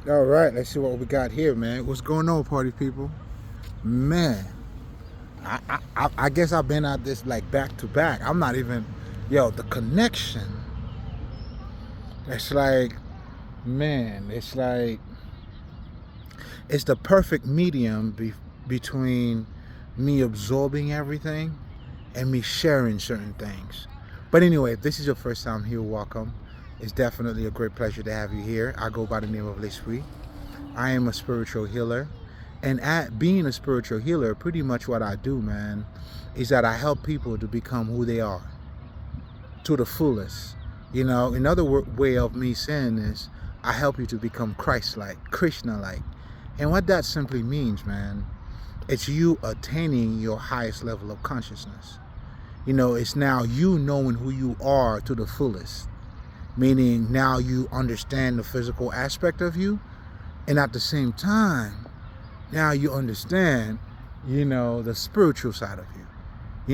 All right, let's see what we got here, man. What's going on, party people? Man, I guess I've been at this like back to back. I'm not even, yo, the connection. It's like, man, it's the perfect medium between me absorbing everything and me sharing certain things. But anyway, if this is your first time here, welcome. It's definitely a great pleasure to have you here. I go by the name of L'Esprit. I am a spiritual healer. And at being a spiritual healer, pretty much what I do, man, is that I help people to become who they are to the fullest. Another way of me saying this, I help you to become Christ-like, Krishna-like. And what that simply means, man, it's you attaining your highest level of consciousness. It's now you knowing who you are to the fullest. Meaning now you understand the physical aspect of you, and at the same time, now you understand, the spiritual side of you.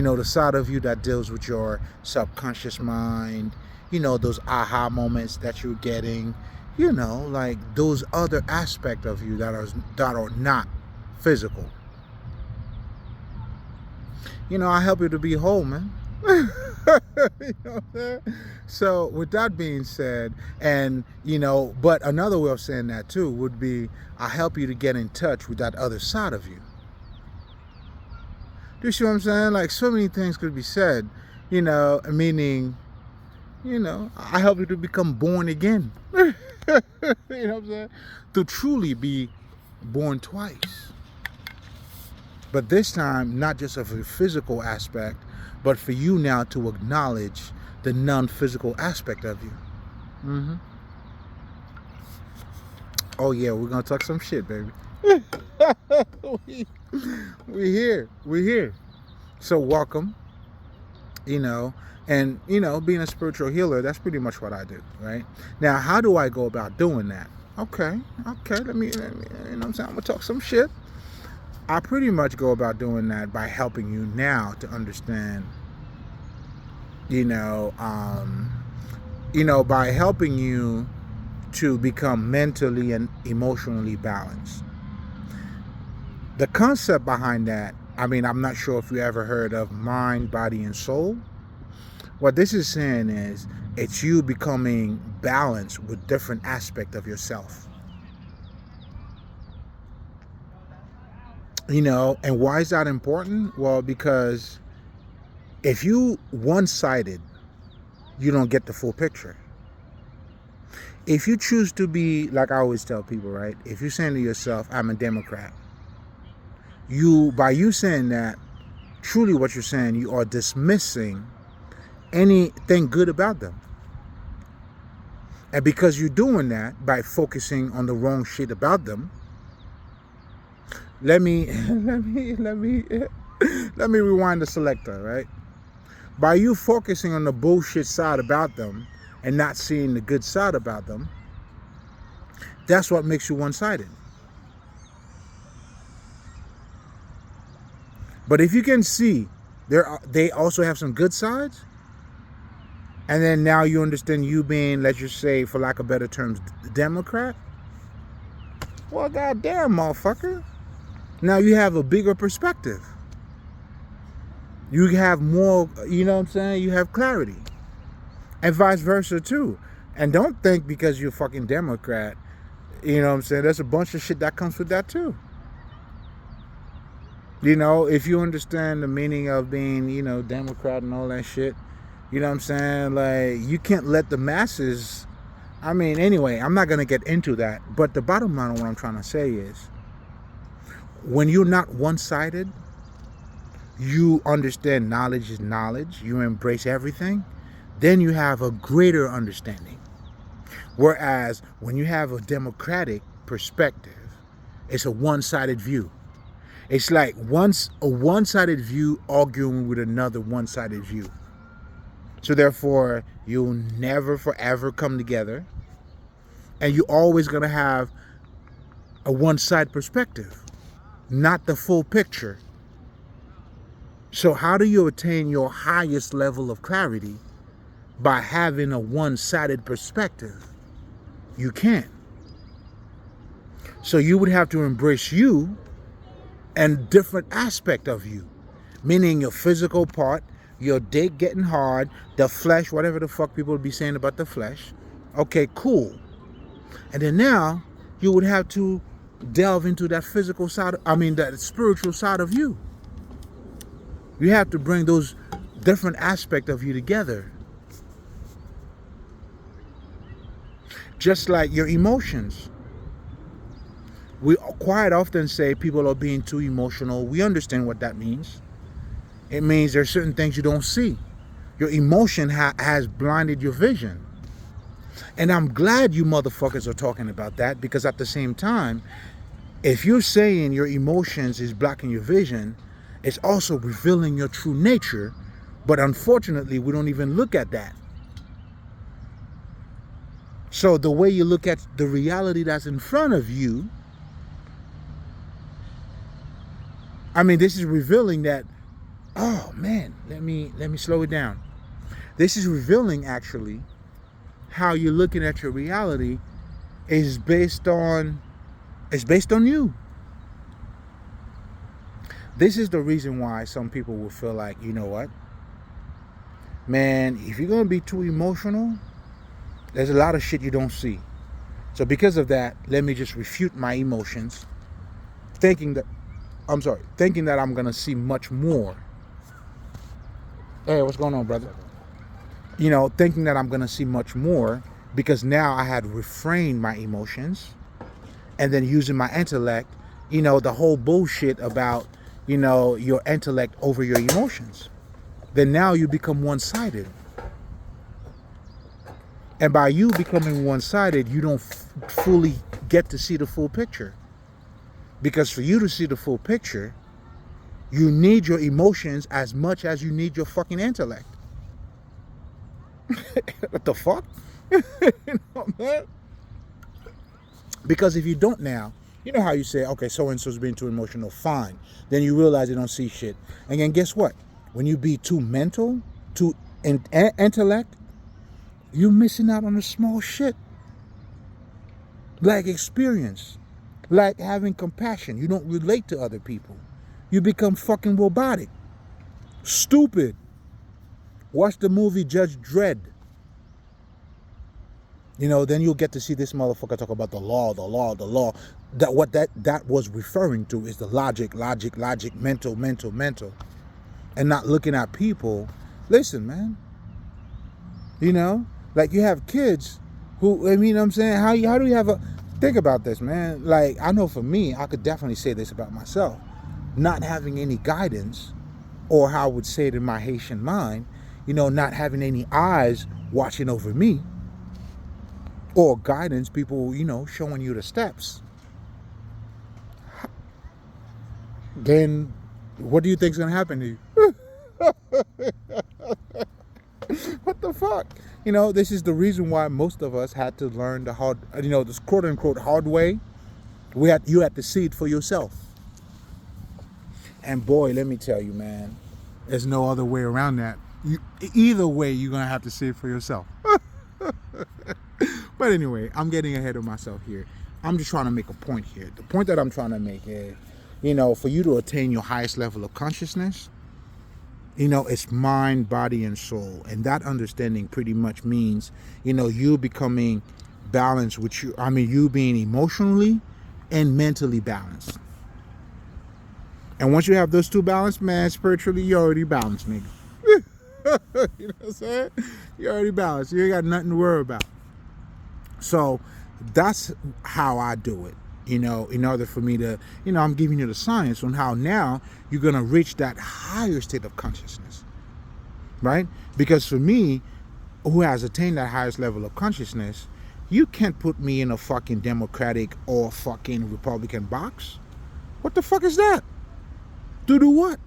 The side of you that deals with your subconscious mind, those aha moments that you're getting, like those other aspects of you that are not physical. I help you to be whole, man. You know what I'm saying? So with that being said, and but another way of saying that too would be I help you to get in touch with that other side of you. Do you see what I'm saying? Like so many things could be said, meaning, I help you to become born again. You know what I'm saying? To truly be born twice. But this time, not just of a physical aspect, but for you now to acknowledge the non-physical aspect of you. Mm-hmm. Oh yeah, we're gonna talk some shit, baby. we here. So welcome. And being a spiritual healer, that's pretty much what I do, right? Now, how do I go about doing that? Okay. Let me you know what I'm saying? I'm gonna talk some shit. I pretty much go about doing that by helping you now to understand, by helping you to become mentally and emotionally balanced. The concept behind that, I'm not sure if you ever heard of mind, body, and soul. What this is saying is it's you becoming balanced with different aspects of yourself. And why is that important? Well, because if you one-sided, you don't get the full picture. If you choose to be, like I always tell people, right? If you're saying to yourself, I'm a Democrat, by you saying that, truly what you're saying, you are dismissing anything good about them. And because you're doing that by focusing on the wrong shit about them, let me rewind the selector, right? By you focusing on the bullshit side about them and not seeing the good side about them, that's what makes you one-sided. But if you can see they also have some good sides, and then now you understand you being, let's just say, for lack of better terms, Democrat, well, goddamn, motherfucker. Now you have a bigger perspective. You have more, you know what I'm saying? You have clarity. And vice versa too. And don't think because you're a fucking Democrat, you know what I'm saying? There's a bunch of shit that comes with that too. If you understand the meaning of being, Democrat and all that shit, you know what I'm saying? Like, you can't let the masses, anyway, I'm not going to get into that. But the bottom line of what I'm trying to say is, when you're not one-sided, you understand knowledge is knowledge, you embrace everything, then you have a greater understanding. Whereas when you have a democratic perspective, it's a one-sided view. It's like a one-sided view arguing with another one-sided view. So therefore, you'll never forever come together, and you're always going to have a one-side perspective, not the full picture. So how do you attain your highest level of clarity? By having a one-sided perspective. You can't. So you would have to embrace you and different aspect of you, meaning your physical part, your dick getting hard, the flesh, whatever the fuck people would be saying about the flesh. Okay, cool. And then now you would have to delve into that physical side, that spiritual side of you. You have to bring those different aspects of you together. Just like your emotions. We quite often say people are being too emotional. We understand what that means. It means there's certain things you don't see. Your emotion has blinded your vision. And I'm glad you motherfuckers are talking about that, because at the same time, if you're saying your emotions is blocking your vision, it's also revealing your true nature. But unfortunately, we don't even look at that. So the way you look at the reality that's in front of you, this is revealing that, oh man, let me slow it down. This is revealing actually how you're looking at your reality is based on you. This is the reason why some people will feel like, you know what, man, if you're going to be too emotional, there's a lot of shit you don't see. So because of that, let me just refute my emotions, thinking that I'm going to see much more. Hey, what's going on, brother? Thinking that I'm going to see much more, because now I had refrained my emotions and then using my intellect, the whole bullshit about, your intellect over your emotions. Then now you become one-sided. And by you becoming one-sided, you don't fully get to see the full picture. Because for you to see the full picture, you need your emotions as much as you need your fucking intellect. What the fuck? Man? Because if you don't now, you know how you say, okay, so-and-so's being too emotional, fine. Then you realize they don't see shit. And then guess what? When you be too mental, too intellect, you're missing out on the small shit. Like experience. Like having compassion. You don't relate to other people. You become fucking robotic. Stupid. Watch the movie Judge Dredd. Then you'll get to see this motherfucker talk about the law. That was referring to is the logic, mental. And not looking at people. Listen, man. Like you have kids who, I'm saying, how do you have think about this, man. Like, I know for me, I could definitely say this about myself. Not having any guidance, or how I would say it in my Haitian mind, not having any eyes watching over me, or guidance, people, showing you the steps. Then what do you think is going to happen to you? What the fuck? This is the reason why most of us had to learn the hard, this quote unquote hard way. You had to see it for yourself. And boy, let me tell you, man, there's no other way around that. Either way, you're going to have to see it for yourself. But anyway, I'm getting ahead of myself here. I'm just trying to make a point here. The point that I'm trying to make is, for you to attain your highest level of consciousness, it's mind, body, and soul. And that understanding pretty much means, you becoming balanced with you being emotionally and mentally balanced. And once you have those two balanced, man, spiritually, you're already balanced, nigga. You know what I'm saying? You're already balanced. You ain't got nothing to worry about. So that's how I do it. In order for me to, I'm giving you the science on how now you're going to reach that higher state of consciousness, right? Because for me, who has attained that highest level of consciousness, you can't put me in a fucking Democratic or fucking Republican box. What the fuck is that? To do what?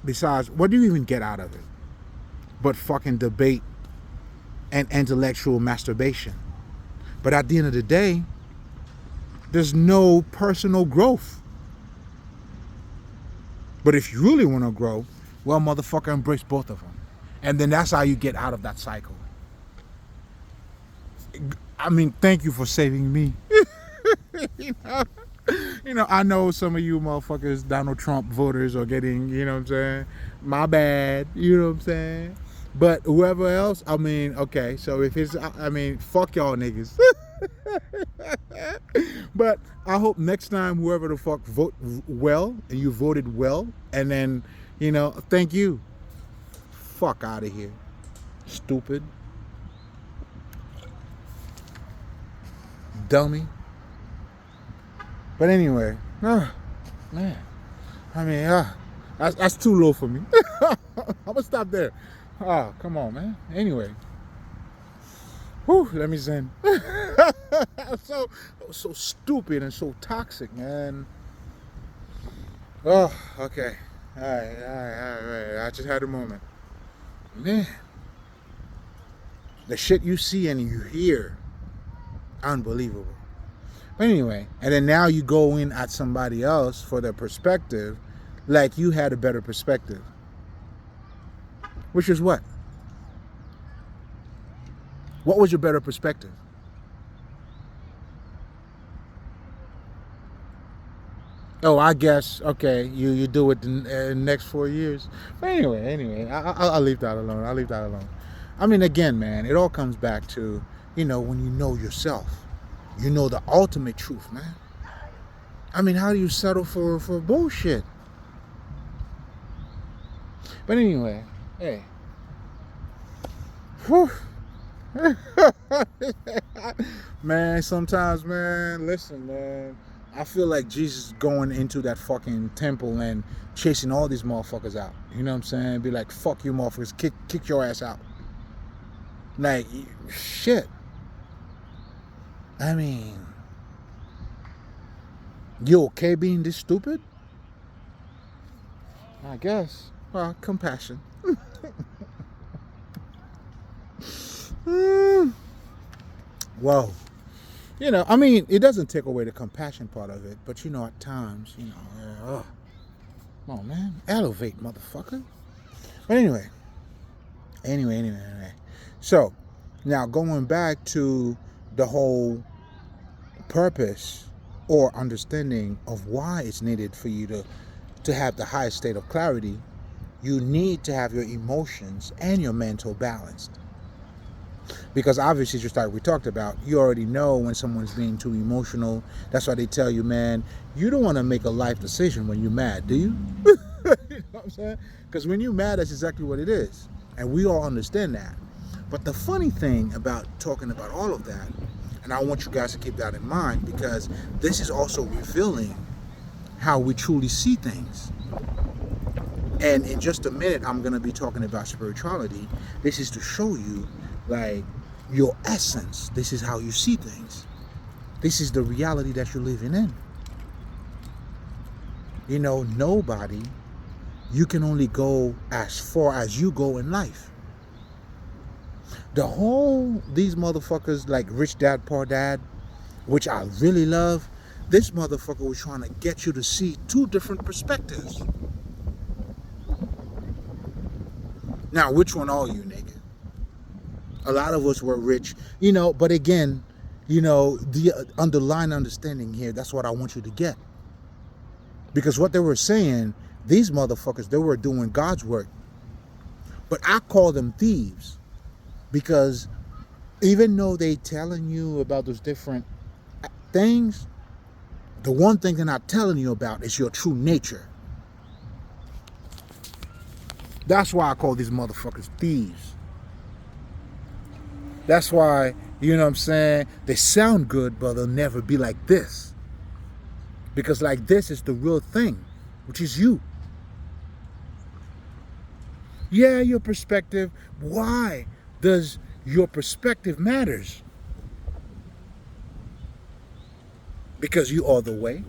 Besides, what do you even get out of it? But fucking debate and intellectual masturbation. But at the end of the day, there's no personal growth. But if you really want to grow, well, motherfucker, embrace both of them. And then that's how you get out of that cycle. Thank you for saving me. you know? I know some of you motherfuckers, Donald Trump voters, are getting, you know what I'm saying? My bad, you know what I'm saying? But whoever else, I mean, okay, so if it's, I mean, fuck y'all niggas. But I hope next time, whoever the fuck vote well, and you voted well, and then, thank you. Fuck out of here. Stupid. Dummy. But anyway, man, I mean, that's too low for me. I'm gonna stop there. Come on, man. Anyway, let me zen. so stupid and so toxic, man. Oh, okay. All right. I just had a moment, man. The shit you see and you hear, unbelievable. But anyway, and then now you go in at somebody else for their perspective, like you had a better perspective. Which is what? What was your better perspective? Oh, I guess, okay, you do it in the next 4 years. But anyway, I'll leave that alone. I mean, again, man, it all comes back to, when you know yourself. You know the ultimate truth, man. I mean, how do you settle for bullshit? But anyway, hey. Whew. Man, sometimes, man, listen, man. I feel like Jesus going into that fucking temple and chasing all these motherfuckers out. You know what I'm saying? Be like, fuck you motherfuckers, kick your ass out. Like, shit. I mean, you okay being this stupid? I guess. Well, compassion. Well, I mean, it doesn't take away the compassion part of it, but at times, come on, man, elevate, motherfucker. But anyway. So, now going back to the whole purpose or understanding of why it's needed for you to have the highest state of clarity, you need to have your emotions and your mental balanced. Because obviously, just like we talked about, you already know when someone's being too emotional. That's why they tell you, man, you don't want to make a life decision when you're mad, do you? You know what I'm saying? Because when you're mad, that's exactly what it is. And we all understand that. But the funny thing about talking about all of that, and I want you guys to keep that in mind, because this is also revealing how we truly see things. And in just a minute, I'm going to be talking about spirituality. This is to show you, like, your essence. This is how you see things. This is the reality that you're living in. Nobody, you can only go as far as you go in life. These motherfuckers like Rich Dad, Poor Dad, which I really love, this motherfucker was trying to get you to see two different perspectives. Now, which one are you, nigga? A lot of us were rich, but again, the underlying understanding here, that's what I want you to get. Because what they were saying, these motherfuckers, they were doing God's work. But I call them thieves. Because even though they telling you about those different things, the one thing they're not telling you about is your true nature. That's why I call these motherfuckers thieves. That's why, you know what I'm saying, they sound good, but they'll never be like this. Because like this is the real thing, which is you. Yeah, your perspective. Why does your perspective matters? Because you are the way.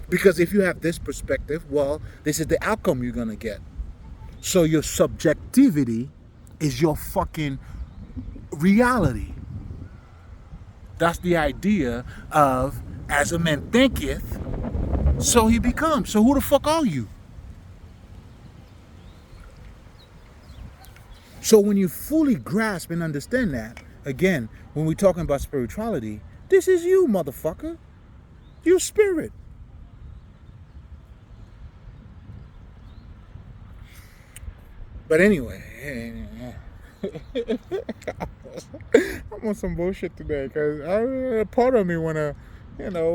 Because if you have this perspective, well, this is the outcome you're going to get. So your subjectivity is your fucking reality. That's the idea of, as a man thinketh, so he becomes. So who the fuck are you? So when you fully grasp and understand that, again, when we're talking about spirituality, This is you, motherfucker. You spirit. But anyway, I'm on some bullshit today because part of me wanna,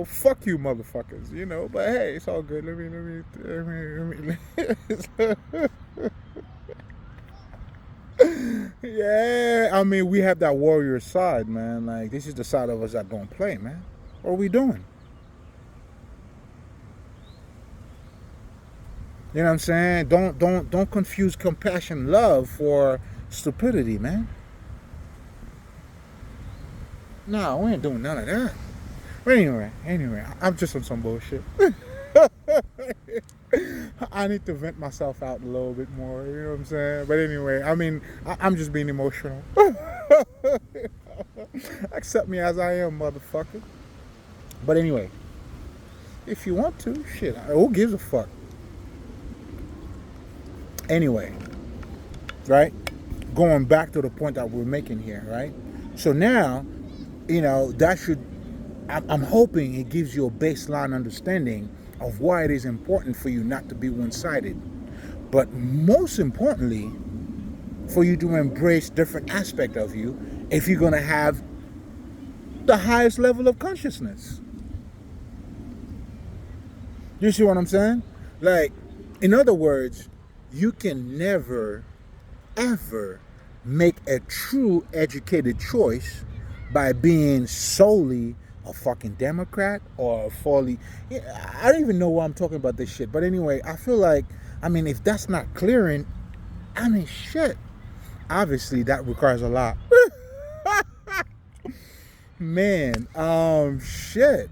fuck you motherfuckers, But hey, it's all good. Yeah, I mean, we have that warrior side, man. Like, this is the side of us that don't play, man. What are we doing? You know what I'm saying? Don't confuse compassion, love for stupidity, man. No, we ain't doing none of that. But anyway, I'm just on some bullshit. I need to vent myself out a little bit more, you know what I'm saying? But anyway, I mean, I'm just being emotional. Accept me as I am, motherfucker. But anyway, if you want to, shit, who gives a fuck? Anyway, right? Going back to the point that we're making here, right? So now, that should, I'm hoping it gives you a baseline understanding of why it is important for you not to be one-sided. But most importantly, for you to embrace different aspects of you if you're going to have the highest level of consciousness. You see what I'm saying? Like, in other words, you can never, ever make a true educated choice by being solely a fucking Democrat or a fully... I don't even know why I'm talking about this shit. But anyway, I feel like, if that's not clearing, shit. Obviously, that requires a lot. Man, shit.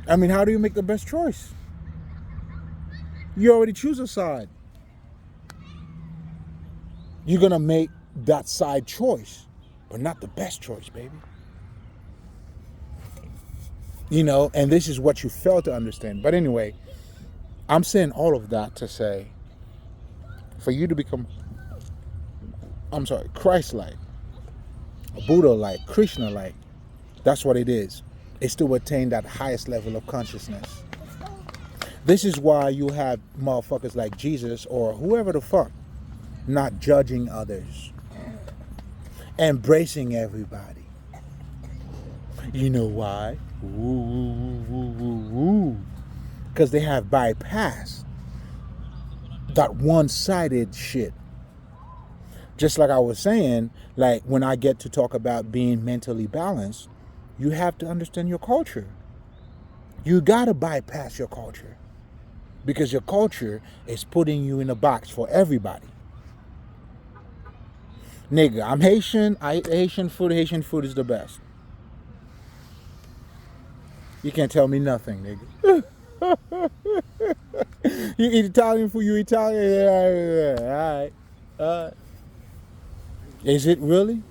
How do you make the best choice? You already choose a side. You're going to make that side choice, but not the best choice, baby. And this is what you fail to understand. But anyway, I'm saying all of that to say, for you to become, Christ-like, Buddha-like, Krishna-like, that's what it is. It's to attain that highest level of consciousness. This is why you have motherfuckers like Jesus or whoever the fuck not judging others, embracing everybody. You know why? Because they have bypassed that one-sided shit. Just like I was saying, like when I get to talk about being mentally balanced, you have to understand your culture. You gotta bypass your culture. Because your culture is putting you in a box for everybody. Nigga, I'm Haitian. I eat Haitian food. Haitian food is the best. You can't tell me nothing, nigga. You eat Italian food, you Italian. Yeah, all right. Is it really?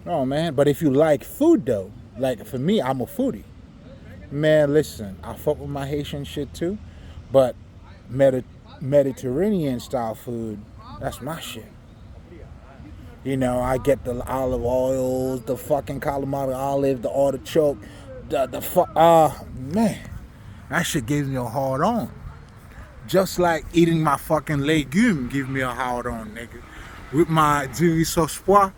No, man. But if you like food, though, like for me, I'm a foodie. Man, listen, I fuck with my Haitian shit too, but Mediterranean style food, that's my shit. I get the olive oils, the fucking calamari olive, the artichoke, man, that shit gives me a hard on. Just like eating my fucking legume gives me a hard on, nigga. With my du riz sauce pois,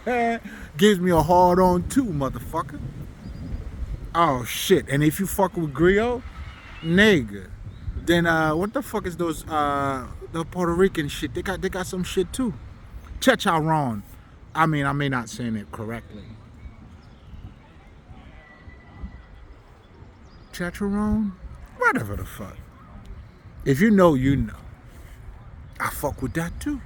man, gives me a hard on too, motherfucker. Oh shit! And if you fuck with griot, nigga, then what the fuck is those the Puerto Rican shit? They got some shit too. Chicharron. I may not saying it correctly. Chicharron, whatever the fuck. If you know, you know. I fuck with that too.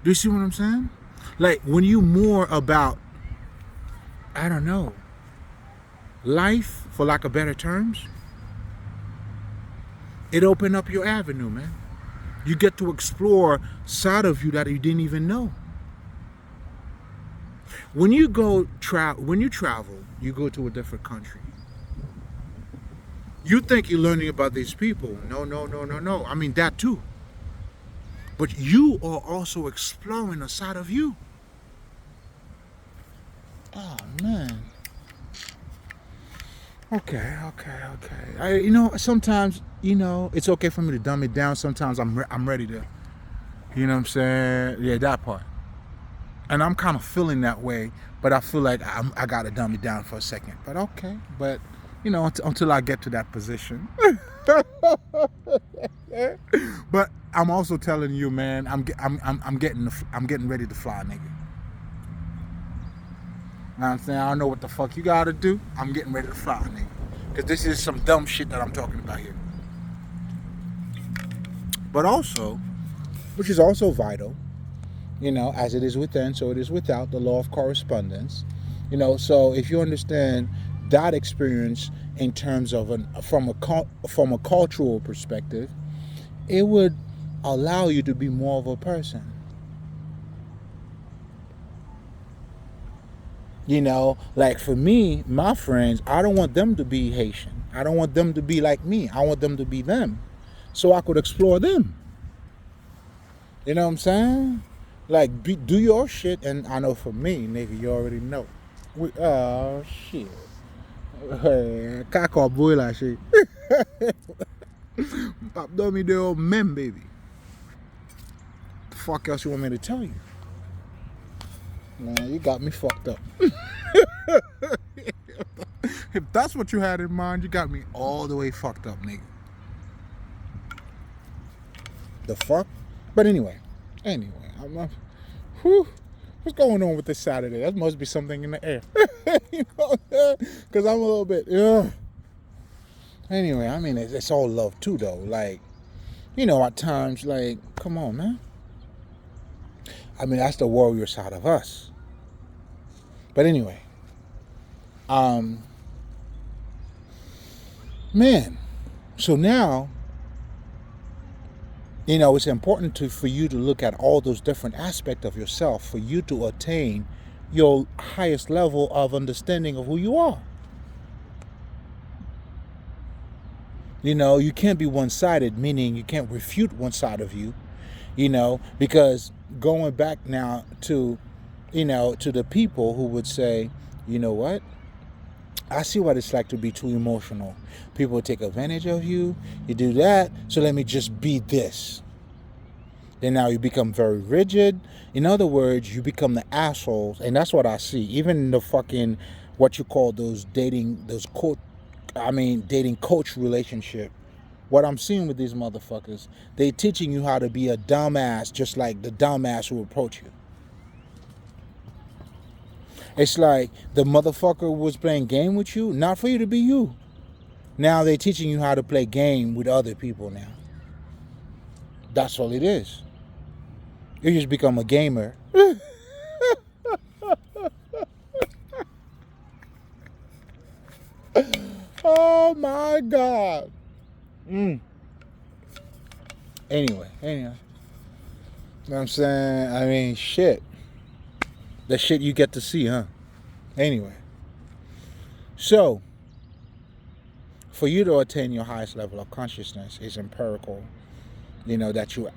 Do you see what I'm saying? Like when you more about, I don't know, life, for lack of better terms, it opened up your avenue, man. You get to explore side of you that you didn't even know. When you travel, you go to a different country. You think you're learning about these people. No. That too. But you are also exploring a side of you. Oh man. Okay. Sometimes it's okay for me to dumb it down. Sometimes I'm ready to. You know what I'm saying? Yeah, that part. And I'm kind of feeling that way, but I feel like I gotta dumb it down for a second. But okay, but until I get to that position. But I'm also telling you, man, I'm getting ready to fly, nigga. You know what I'm saying? I don't know what the fuck you gotta do. I'm getting ready to fly, nigga. Because this is some dumb shit that I'm talking about here. But also, which is also vital, as it is within, so it is without, the law of correspondence. So if you understand that experience in terms of from a cultural perspective, it would allow you to be more of a person. Like for me, my friends, I don't want them to be Haitian. I don't want them to be like me. I want them to be them, so I could explore them. You know what I'm saying? Like, do your shit, and I know for me, nigga, you already know. Oh shit. Kaka boy like shit. Pop dummy the old men, baby. The fuck else you want me to tell you? Man, you got me fucked up. If that's what you had in mind, you got me all the way fucked up, nigga. The fuck? But anyway, I'm not. Whew, what's going on with this Saturday? That must be something in the air. Because I'm a little bit. Anyway, I mean, it's all love too, though. Like, at times, like, come on, man. I mean, that's the warrior side of us. But anyway, man. So now, it's important for you to look at all those different aspects of yourself for you to attain your highest level of understanding of who you are. You can't be one-sided, meaning you can't refute one side of you, because going back now to the people who would say, you know what? I see what it's like to be too emotional. People take advantage of you. You do that, so let me just be this. Then now you become very rigid. In other words, you become the assholes, and that's what I see. Even in the fucking what you call dating coach relationship. What I'm seeing with these motherfuckers, they teaching you how to be a dumbass, just like the dumbass who approach you. It's like the motherfucker was playing game with you, not for you to be you. Now they're teaching you how to play game with other people now. That's all it is. You just become a gamer. Oh my God. Anyway. You know what I'm saying? I mean, shit. The shit you get to see, huh? Anyway. So, for you to attain your highest level of consciousness is empirical. That you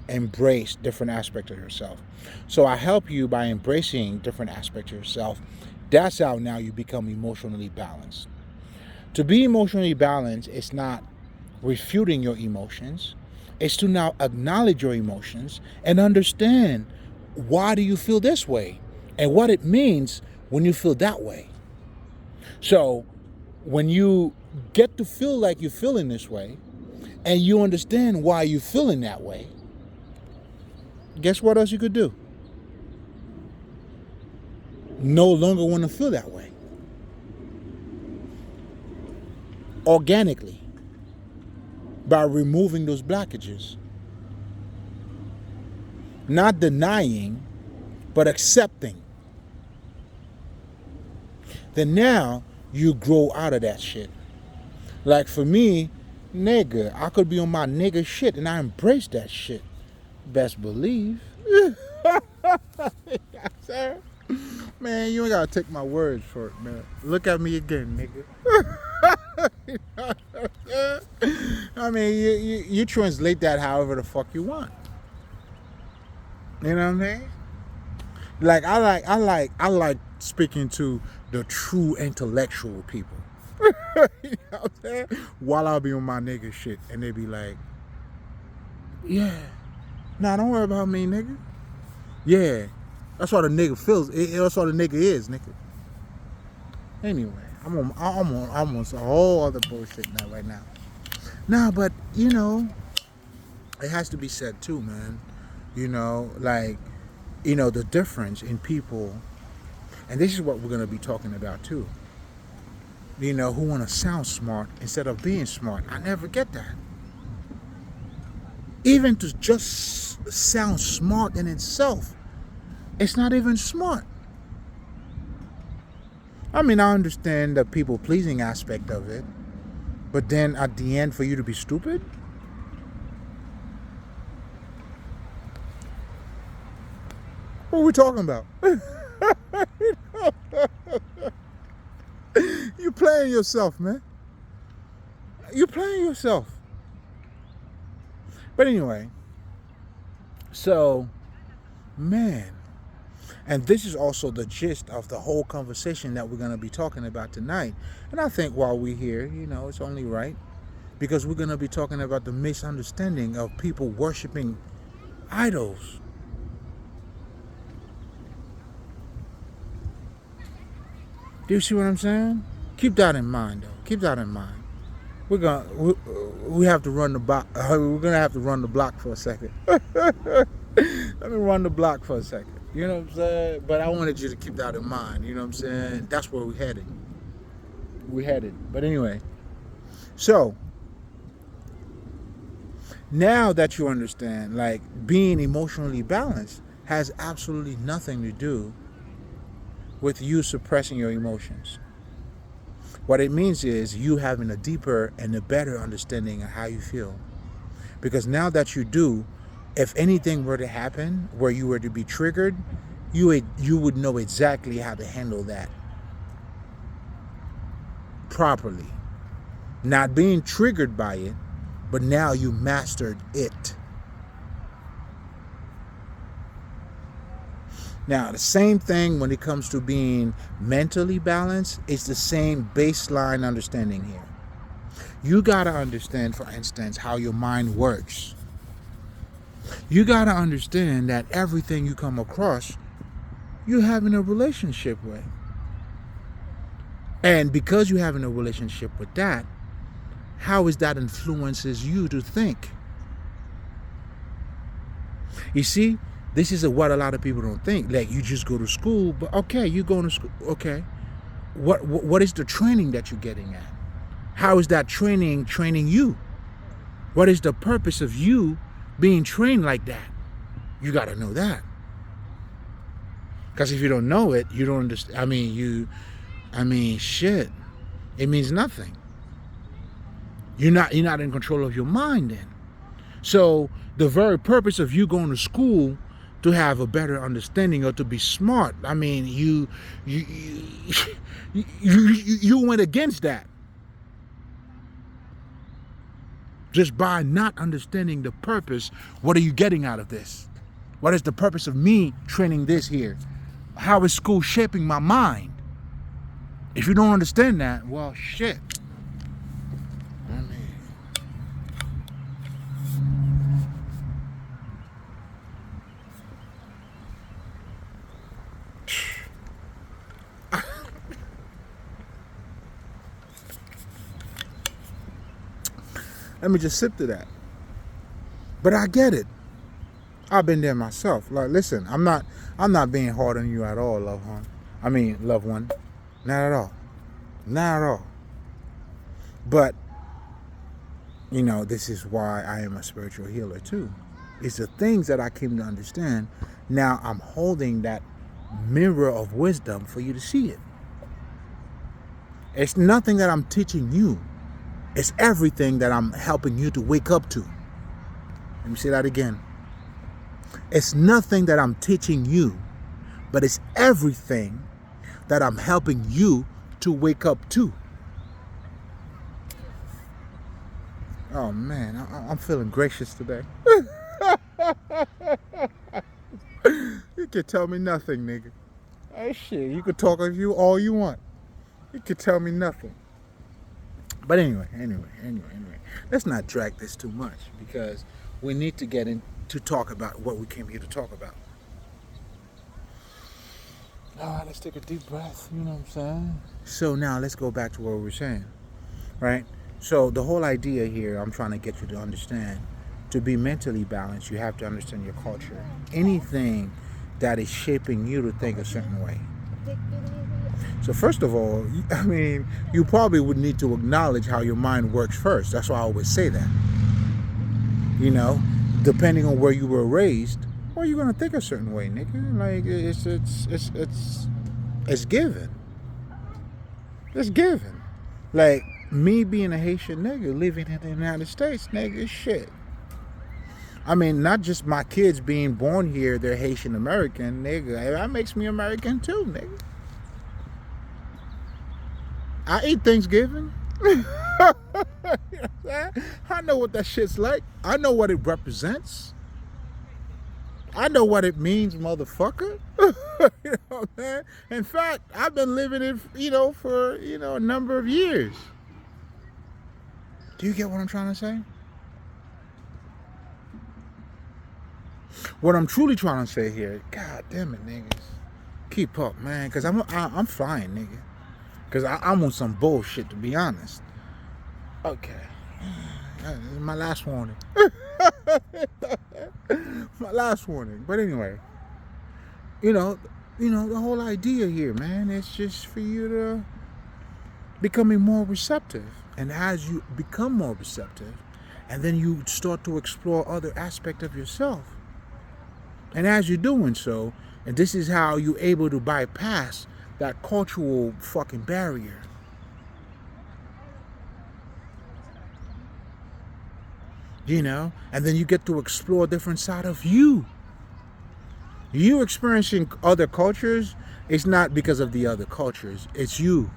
embrace different aspects of yourself. So I help you by embracing different aspects of yourself. That's how now you become emotionally balanced. To be emotionally balanced is not refuting your emotions. It's to now acknowledge your emotions and understand why do you feel this way and what it means when you feel that way. So when you get to feel like you're feeling this way and you understand why you're feeling that way, guess what else you could do? No longer want to feel that way. Organically. By removing those blockages. Not denying, but accepting. Then now you grow out of that shit. Like for me, nigga, I could be on my nigga shit and I embrace that shit. Best believe. Sir. Man, you ain't gotta take my words for it, man. Look at me again, nigga. I mean, you translate that however the fuck you want. You know what I mean? Like I like speaking to the true intellectual people. You know what I'm saying? While I'll be on my nigga shit, and they be like, "Yeah, nah, don't worry about me, nigga. Yeah, that's what a nigga feels. That's what a nigga is, nigga." Anyway, I'm on a whole other bullshit now right now. Nah, but it has to be said too, man. Like the difference in people, and this is what we're gonna be talking about too. Who want to sound smart instead of being smart. I never get that. Even to just sound smart in itself, it's not even smart. I mean, I understand the people pleasing aspect of it, but then at the end, for you to be stupid? What are we talking about? You playing yourself, man. You playing yourself. But anyway, so, man, and this is also the gist of the whole conversation that we're going to be talking about tonight. And I think while we're here, it's only right, because we're going to be talking about the misunderstanding of people worshiping idols. Do you see what I'm saying? Keep that in mind, though. Keep that in mind. We have to run the block. We're gonna have to run the block for a second. Let me run the block for a second. You know what I'm saying? But I wanted you to keep that in mind. You know what I'm saying? That's where we're headed. We're headed. But anyway, so now that you understand, like, being emotionally balanced has absolutely nothing to do with you suppressing your emotions. What it means is you having a deeper and a better understanding of how you feel. Because now that you do, if anything were to happen where you were to be triggered, you would know exactly how to handle that properly. Not being triggered by it, but now you mastered it. Now, the same thing when it comes to being mentally balanced, it's the same baseline understanding here. You got to understand, for instance, how your mind works. You got to understand that everything you come across, you're having a relationship with. And because you're having a relationship with that, how is that influences you to think? You see, this is what a lot of people don't think. Like, you just go to school, but okay, you going to school, okay. What is the training that you're getting at? How is that training you? What is the purpose of you being trained like that? You got to know that. Because if you don't know it, you don't understand. Shit. It means nothing. You're not in control of your mind then. So the very purpose of you going to school to have a better understanding or to be smart, you went against that. Just by not understanding the purpose, what are you getting out of this? What is the purpose of me training this here? How is school shaping my mind? If you don't understand that, well, shit. Let me just sip to that. But I get it. I've been there myself. Like, listen, I'm not being hard on you at all, loved one. Not at all. Not at all. But, this is why I am a spiritual healer too. It's the things that I came to understand. Now I'm holding that mirror of wisdom for you to see it. It's nothing that I'm teaching you. It's everything that I'm helping you to wake up to. Let me say that again. It's nothing that I'm teaching you, but it's everything that I'm helping you to wake up to. Oh man, I'm feeling gracious today. could tell me nothing, nigga. Hey, shit, you could talk of you all you want. You could tell me nothing. But anyway. Let's not drag this too much because we need to get in to talk about what we came here to talk about. All right, let's take a deep breath. You know what I'm saying? So now let's go back to what we were saying, right? So the whole idea here, I'm trying to get you to understand, to be mentally balanced, you have to understand your culture. Anything that is shaping you to think a certain way. So first of all, I mean, you probably would need to acknowledge how your mind works first. That's why I always say that. You know, depending on where you were raised, well, you're gonna think a certain way, nigga. Like it's given. It's given. Like me being a Haitian nigga living in the United States, nigga, shit. I mean, not just my kids being born here, they're Haitian American, nigga. That makes me American too, nigga. I eat Thanksgiving. You know what I'm saying? I know what that shit's like. I know what it represents. I know what it means, motherfucker. You know what I'm saying? In fact, I've been living it, for, a number of years. Do you get what I'm trying to say? What I'm truly trying to say here, god damn it, niggas. Keep up, man, because I'm flying, nigga. Because I'm on some bullshit, to be honest. Okay. This is my last warning. My last warning. But anyway, the whole idea here, man, is just for you to becoming more receptive. And as you become more receptive, and then you start to explore other aspects of yourself. And as you're doing so, and this is how you're able to bypass that cultural fucking barrier. And then you get to explore a different side of you. You experiencing other cultures, it's not because of the other cultures, it's you.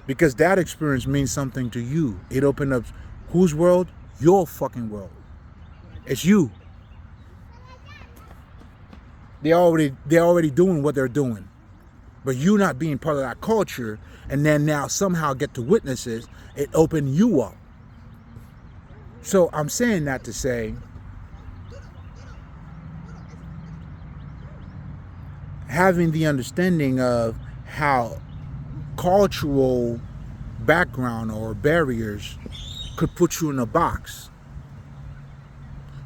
Because that experience means something to you. It opened up whose world? Your fucking world. It's you. They're already doing what they're doing. But you not being part of that culture and then now somehow get to witness it opened you up. So I'm saying that to say, having the understanding of how cultural background or barriers could put you in a box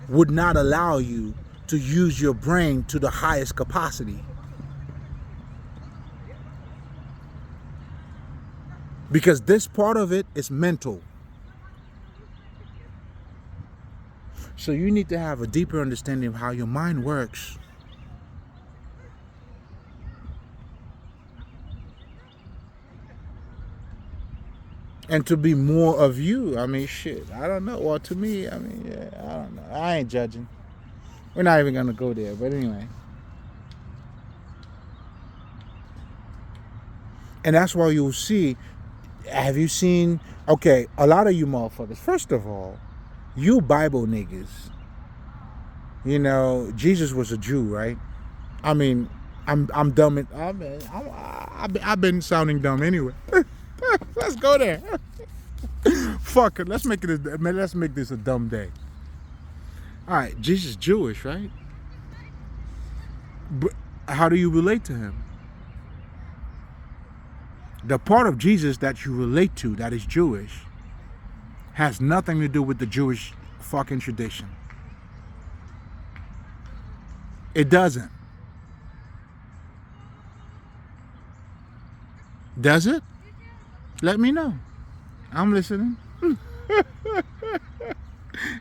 would not allow you to use your brain to the highest capacity. Because this part of it is mental. So you need to have a deeper understanding of how your mind works. And to be more of you, I mean, shit, I don't know. Well, to me, I mean, yeah, I don't know. I ain't judging. We're not even going to go there, but anyway. And that's why you'll see, have you seen, okay, a lot of you motherfuckers, first of all, you Bible niggas, Jesus was a Jew, right? I mean, I'm dumb. I've been sounding dumb anyway. Let's go there. Fuck it. Let's make this a dumb day. All right, Jesus Jewish, right? But how do you relate to him? The part of Jesus that you relate to that is Jewish has nothing to do with the Jewish fucking tradition. It doesn't. Does it? Let me know. I'm listening.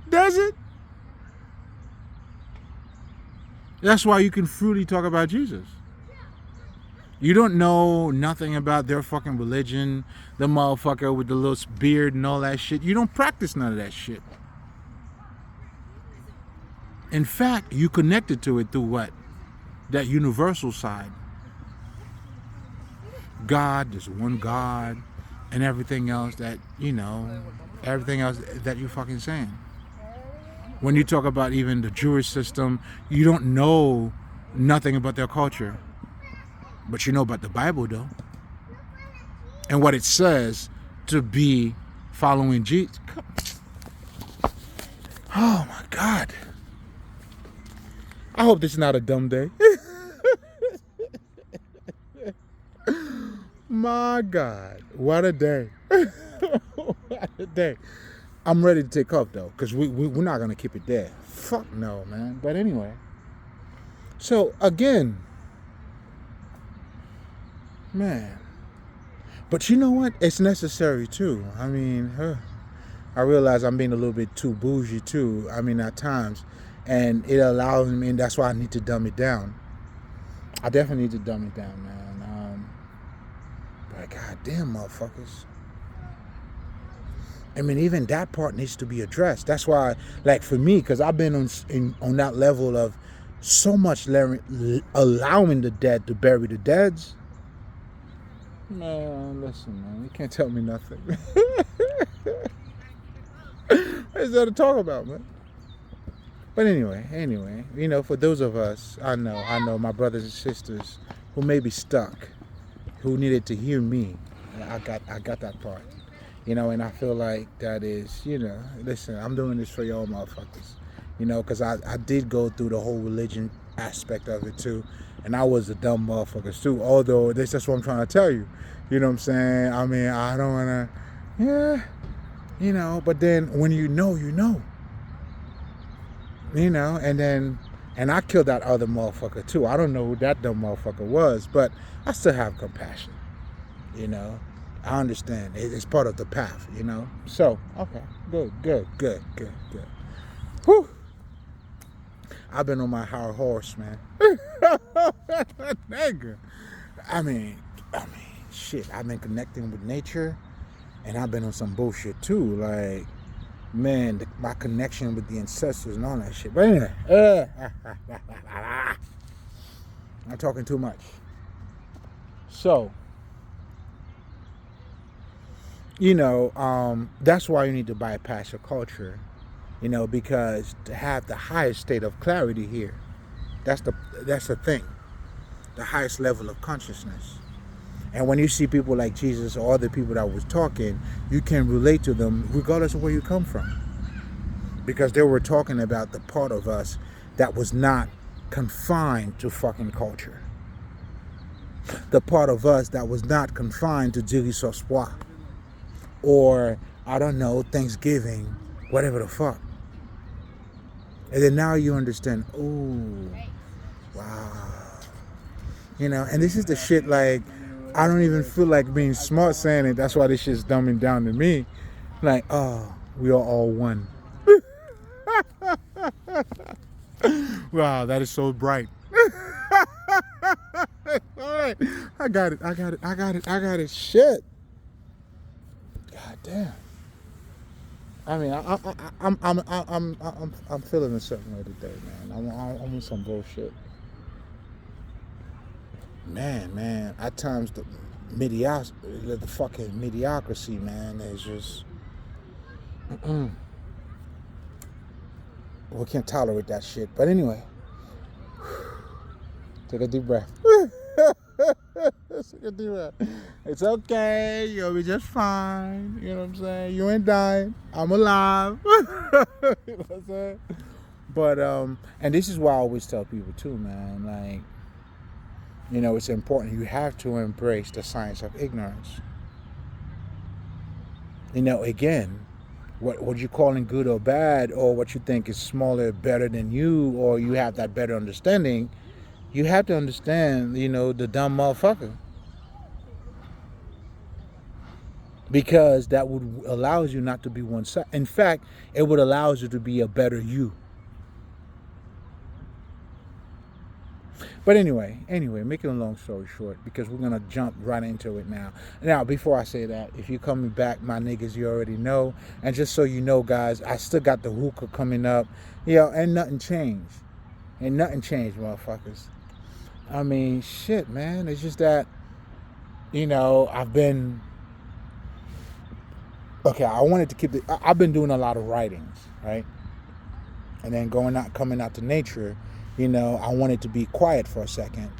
Does it? That's why you can freely talk about Jesus. You don't know nothing about their fucking religion, the motherfucker with the little beard and all that shit. You don't practice none of that shit. In fact, you connected to it through what? That universal side. God, there's one God, and everything else that, everything else that you're fucking saying. When you talk about even the Jewish system, you don't know nothing about their culture. But you know about the Bible, though. And what it says to be following Jesus. Oh, my God. I hope this is not a dumb day. My God. What a day. What a day. I'm ready to take off, though, because we're not going to keep it there. Fuck no, man. But anyway. So, again, man. But you know what? It's necessary, too. I mean, I realize I'm being a little bit too bougie, too. I mean, at times. And it allows me, and that's why I need to dumb it down. I definitely need to dumb it down, man. But goddamn, motherfuckers. I mean, even that part needs to be addressed. That's why, like for me, because I've been on that level of so much allowing the dead to bury the deads. Man, listen, man, you can't tell me nothing. What is there to talk about, man? But anyway, you know, for those of us, I know my brothers and sisters who may be stuck, who needed to hear me, I got that part. You know, and I feel like that is, you know, listen, I'm doing this for y'all motherfuckers. You know, because I did go through the whole religion aspect of it too. And I was a dumb motherfucker too. Although, that's just what I'm trying to tell you. You know what I'm saying? I mean, I don't want to, yeah, you know. But then when you know, you know. You know, and I killed that other motherfucker too. I don't know who that dumb motherfucker was, but I still have compassion. You know. I understand. It's part of the path, you know. So, okay, good. Whew. I've been on my high horse, man. Nigga. I mean, shit. I've been connecting with nature, and I've been on some bullshit too. Like, man, my connection with the ancestors and all that shit. But anyway, I'm talking too much. So. You know, that's why you need to bypass your culture, you know, because to have the highest state of clarity here, that's the thing, the highest level of consciousness. And when you see people like Jesus or other people that was talking, you can relate to them regardless of where you come from. Because they were talking about the part of us that was not confined to fucking culture. The part of us that was not confined to Dili Sospois. Or, I don't know, Thanksgiving, whatever the fuck. And then now you understand, oh, wow. You know, and this is the shit, like, I don't even feel like being smart saying it. That's why this shit's dumbing down to me. Like, oh, we are all one. Wow, that is so bright. All right, I got it. Shit. God damn. I mean, I'm feeling a certain way today, man. I'm on some bullshit. Man. At times the fucking mediocrity, man, is just. We can't tolerate that shit. But anyway, take a deep breath. It's okay. You'll be just fine. You know what I'm saying? You ain't dying. I'm alive. You know what I'm saying? But and this is why I always tell people too, man. Like, you know, it's important. You have to embrace the science of ignorance. You know, again, what you're calling good or bad, or what you think is smaller, better than you, or you have that better understanding. You have to understand, you know, the dumb motherfucker. Because that would allow you not to be one side. In fact, it would allow you to be a better you. But anyway, making a long story short, because we're going to jump right into it now. Now, before I say that, if you're coming back, my niggas, you already know. And just so you know, guys, I still got the hookah coming up. You know, and nothing changed. Motherfuckers. I mean, shit, man. It's just that, you know, I've been... Okay, I wanted to keep I've been doing a lot of writings, right? And then coming out to nature, I wanted to be quiet for a second.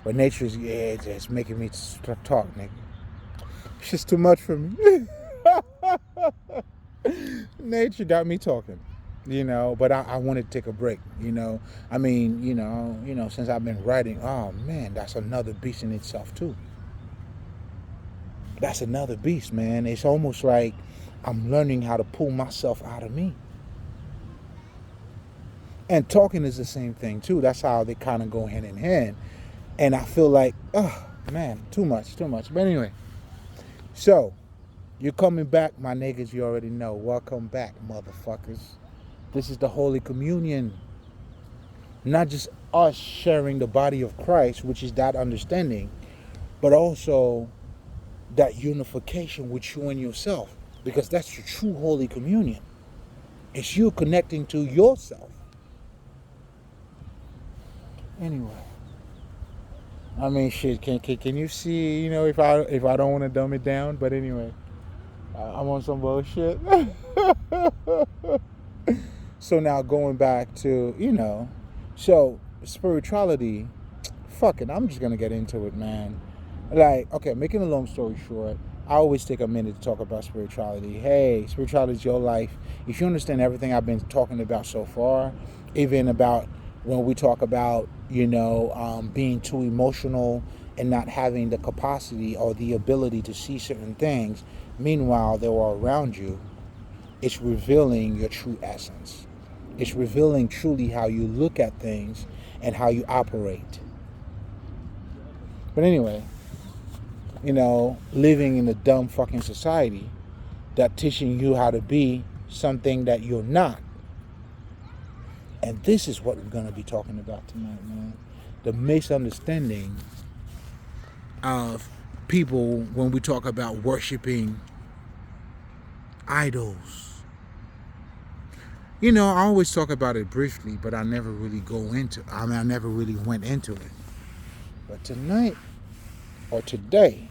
But nature's, yeah, it's making me talk, nigga. It's just too much for me. Nature got me talking, but I wanted to take a break, I mean, since I've been writing, oh man, that's another beast in itself too. That's another beast, man. It's almost like I'm learning how to pull myself out of me. And talking is the same thing too. That's how they kind of go hand in hand. And I feel like, oh man, too much. But anyway, so you're coming back, my niggas. You already know. Welcome back, motherfuckers. This is the Holy Communion. Not just us sharing the body of Christ, which is that understanding, but also that unification with you and yourself. Because that's the true Holy Communion. It's you connecting to yourself. Anyway. I mean, shit, can you see, if I don't want to dumb it down, but anyway, I'm on some bullshit. So now going back to, so spirituality, fuck it, I'm just going to get into it, man. Like, okay, making a long story short, I always take a minute to talk about spirituality. Hey, spirituality is your life. If you understand everything I've been talking about so far, even about when we talk about, being too emotional and not having the capacity or the ability to see certain things, meanwhile they are around you, it's revealing your true essence. It's revealing truly how you look at things and how you operate. But anyway, living in a dumb fucking society that teaching you how to be something that you're not. And this is what we're going to be talking about tonight, man. The misunderstanding of people when we talk about worshiping idols. I always talk about it briefly, but I never really I never really went into it. But tonight, or today,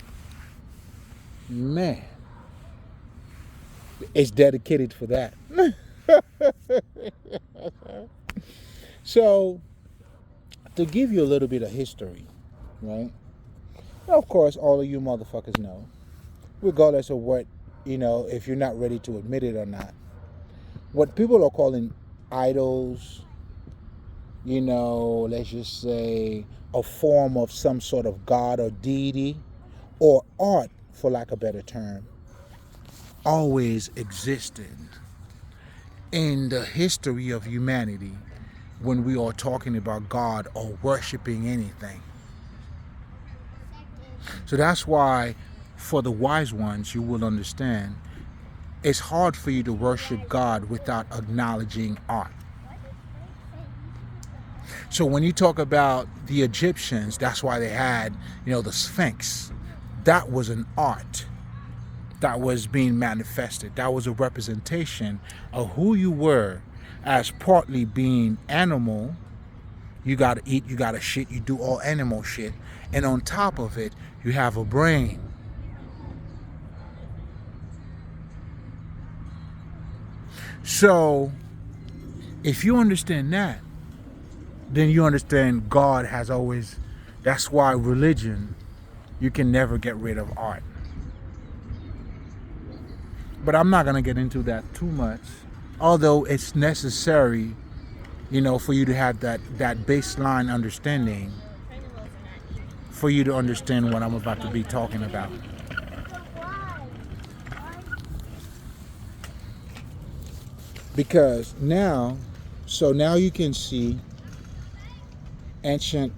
man, it's dedicated for that. So, to give you a little bit of history, right? Of course, all of you motherfuckers know, regardless of what, if you're not ready to admit it or not, what people are calling idols, let's just say a form of some sort of god or deity, or art, for lack of a better term, always existed in the history of humanity when we are talking about God or worshiping anything. So that's why, for the wise ones, you will understand, it's hard for you to worship God without acknowledging art. So when you talk about the Egyptians, that's why they had, the Sphinx. That was an art that was being manifested. That was a representation of who you were as partly being animal. You gotta eat, you gotta shit, you do all animal shit. And on top of it, you have a brain. So, if you understand that, then you understand God has always, that's why religion, you can never get rid of art. But I'm not going to get into that too much, although it's necessary, for you to have that baseline understanding, for you to understand what I'm about to be talking about. Because now you can see ancient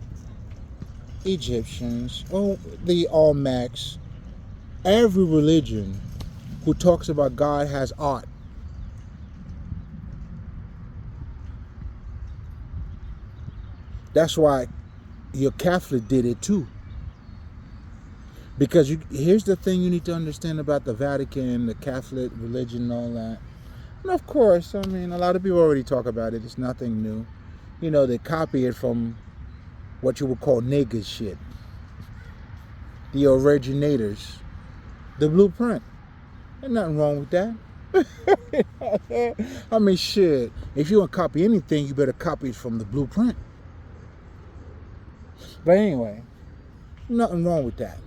Egyptians, the Olmecs, every religion who talks about God has art. That's why your Catholic did it too. Because here's the thing you need to understand about the Vatican, the Catholic religion and all that. And of course, a lot of people already talk about it. It's nothing new. They copy it from what you would call nigger shit. The originators. The blueprint. There's nothing wrong with that. I mean, shit. If you want to copy anything, you better copy it from the blueprint. But anyway, nothing wrong with that.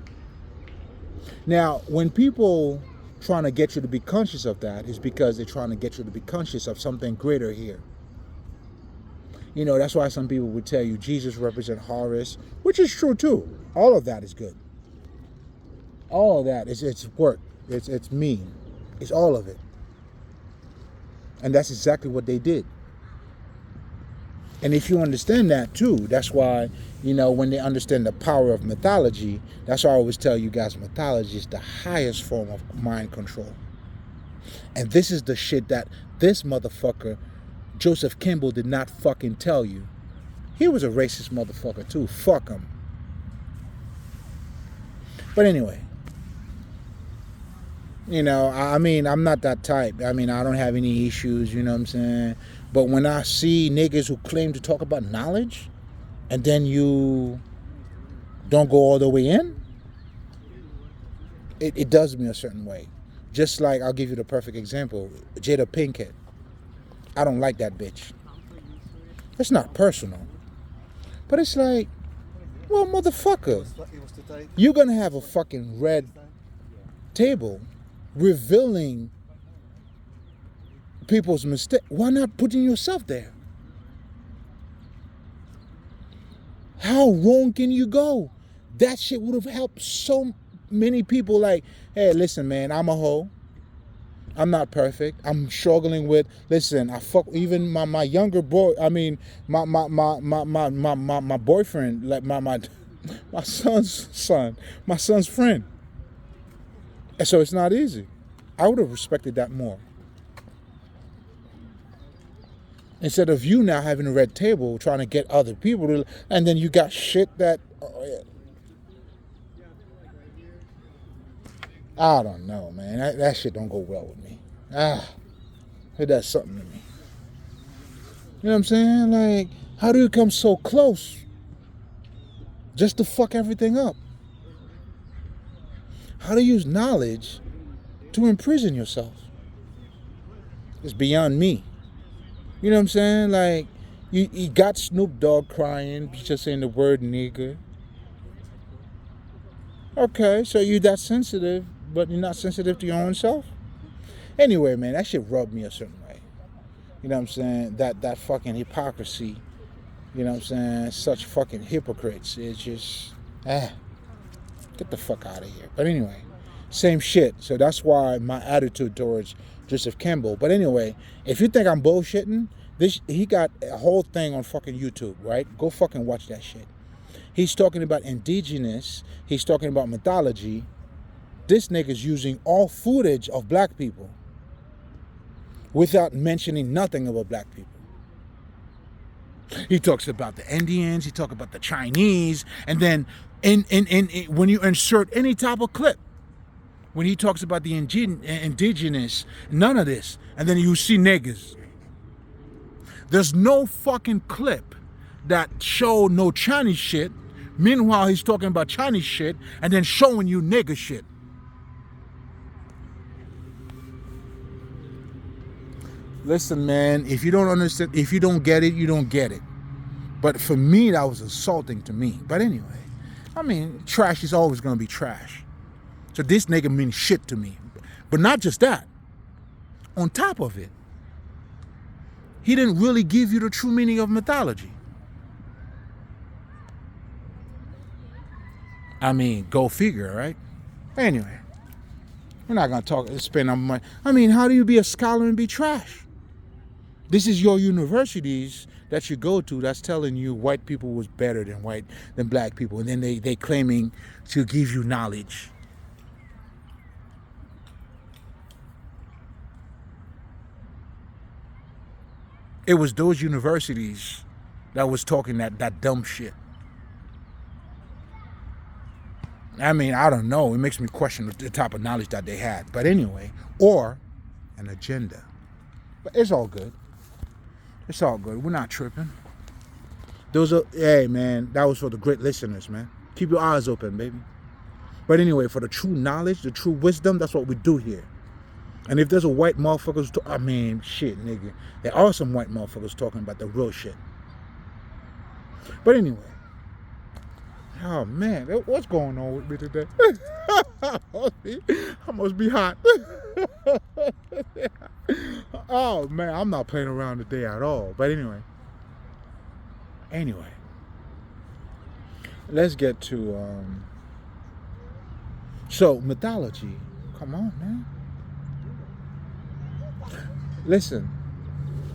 Now, when people trying to get you to be conscious of that, is because they're trying to get you to be conscious of something greater here. You know, that's why some people would tell you Jesus represents Horus, which is true too. All of that is good. All of that is it's work. It's mean. It's all of it. And that's exactly what they did. And if you understand that too, that's why, you know, when they understand the power of mythology, that's why I always tell you guys mythology is the highest form of mind control. And this is the shit that this motherfucker, Joseph Campbell, did not fucking tell you. He was a racist motherfucker too. Fuck him. But anyway, you know, I mean, I'm not that type. I mean, I don't have any issues, you know what I'm saying? But when I see niggas who claim to talk about knowledge and then you don't go all the way in, it does me a certain way. Just like, I'll give you the perfect example, Jada Pinkett. I don't like that bitch. It's not personal. But it's like, well, motherfucker, you're going to have a fucking red table revealing people's mistake. Why not putting yourself there? How wrong can you go? That shit would have helped so many people. Like, hey, listen, man, I'm a hoe. I'm not perfect. I'm struggling with, listen, I fuck even my younger boy. I mean, my boyfriend, like my son's son, my son's friend. And so it's not easy. I would have respected that more. Instead of you now having a red table trying to get other people to, and then you got shit that, I don't know, man. That shit don't go well with me. It does something to me. You know what I'm saying? Like, how do you come so close just to fuck everything up? How to use knowledge to imprison yourself? It's beyond me. You know what I'm saying? Like, you got Snoop Dogg crying, just saying the word nigger. Okay, so you that sensitive, but you're not sensitive to your own self? Anyway, man, that shit rubbed me a certain way. You know what I'm saying? That fucking hypocrisy. You know what I'm saying? Such fucking hypocrites. It's just, get the fuck out of here. But anyway, same shit. So that's why my attitude towards Joseph Campbell. But anyway, if you think I'm bullshitting, he got a whole thing on fucking YouTube, right? Go fucking watch that shit. He's talking about indigenous. He's talking about mythology. This nigga's using all footage of black people without mentioning nothing about black people. He talks about the Indians. He talks about the Chinese. And then when you insert any type of clip, when he talks about the indigenous, none of this. And then you see niggas. There's no fucking clip that show no Chinese shit. Meanwhile, he's talking about Chinese shit and then showing you nigga shit. Listen, man, if you don't understand, if you don't get it, you don't get it. But for me, that was insulting to me. But anyway, I mean, trash is always going to be trash. So this nigga means shit to me. But not just that. On top of it, he didn't really give you the true meaning of mythology. I mean, go figure, right? Anyway, we're not going to spend our money. I mean, how do you be a scholar and be trash? This is your universities that you go to that's telling you white people was better than black people. And then they claiming to give you knowledge. It was those universities that was talking that dumb shit. I mean, I don't know. It makes me question the type of knowledge that they had. But anyway, or an agenda. But it's all good. It's all good. We're not tripping. Hey, man, that was for the great listeners, man. Keep your eyes open, baby. But anyway, for the true knowledge, the true wisdom, that's what we do here. And if there's a white motherfuckers, I mean, shit, nigga. There are some white motherfuckers talking about the real shit. But anyway. Oh, man. What's going on with me today? I must be hot. Oh, man. I'm not playing around today at all. But anyway. Let's get to... So, mythology. Come on, man. Listen.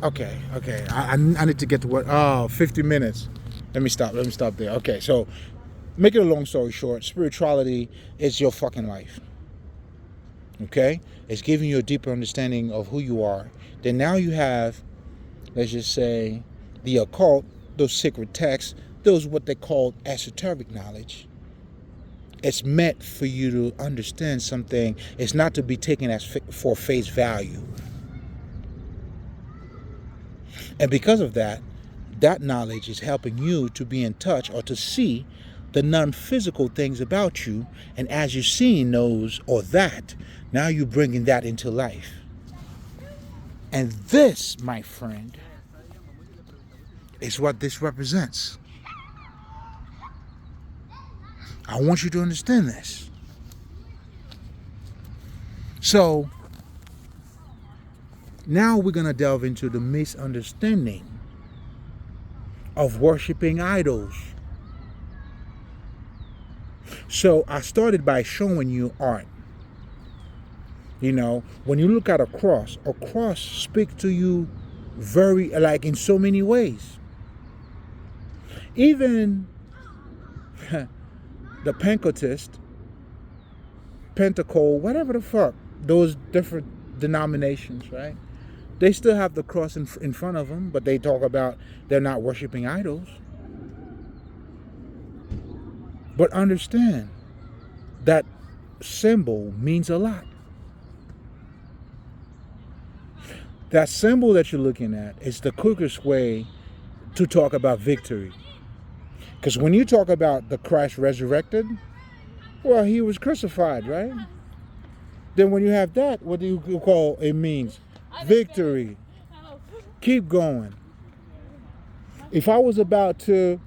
Okay. I need to get to what? Oh, 50 minutes. Let me stop there. Okay, so make it a long story short. Spirituality is your fucking life. Okay? It's giving you a deeper understanding of who you are. Then now you have, let's just say, the occult, those sacred texts, those what they call esoteric knowledge. It's meant for you to understand something. It's not to be taken as for face value. And because of that, that knowledge is helping you to be in touch or to see the non-physical things about you. And as you're seeing those or that, now you're bringing that into life. And this, my friend, is what this represents. I want you to understand this. So, now we're going to delve into the misunderstanding of worshiping idols. So I started by showing you art. You know, when you look at a cross speaks to you very, like in so many ways. Even the Pentecost, whatever the fuck, those different denominations, right? They still have the cross in front of them, but they talk about they're not worshiping idols. But understand that symbol means a lot. That symbol that you're looking at is the quickest way to talk about victory. Because when you talk about the Christ resurrected, well, he was crucified, right? Then when you have that, what do you call it means? Victory. Keep going. If I was about to...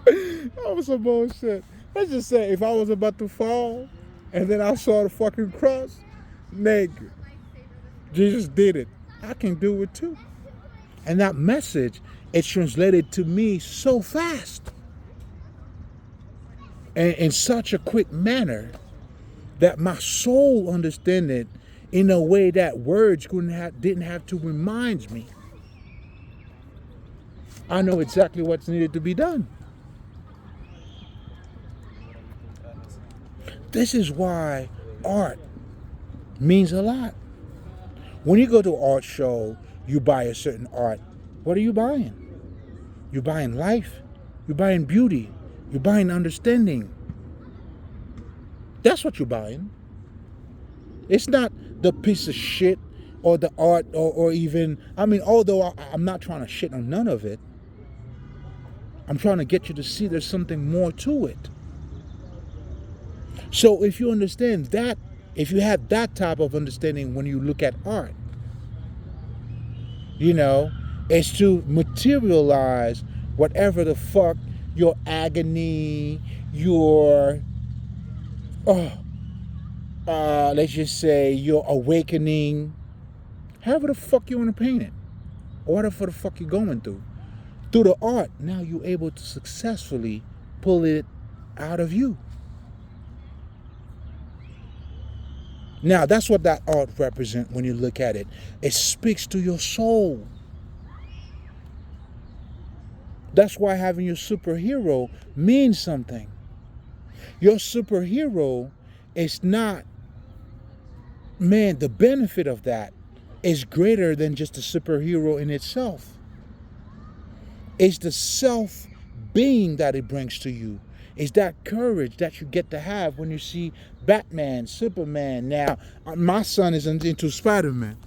that was some bullshit. Let's just say if I was about to fall and then I saw the fucking cross, nigga, Jesus did it. I can do it too. And that message, it's translated to me so fast and in such a quick manner that my soul understood it in a way that words didn't have to remind me. I know exactly what's needed to be done. This is why art means a lot. When you go to an art show, you buy a certain art. What are you buying? You're buying life. You're buying beauty. You're buying understanding. That's what you're buying. It's not the piece of shit or the art or even, I mean, although I'm not trying to shit on none of it, I'm trying to get you to see there's something more to it. So if you understand that, if you have that type of understanding when you look at art, you know, it's to materialize whatever the fuck your agony, your, let's just say your awakening, however the fuck you want to paint it, or whatever the fuck you're going through. Through the art, now you're able to successfully pull it out of you. Now, that's what that art represents when you look at it. It speaks to your soul. That's why having your superhero means something. Your superhero is not, man, the benefit of that is greater than just a superhero in itself. It's the self-being that it brings to you. It's that courage that you get to have when you see Batman, Superman. Now, my son is into Spider-Man.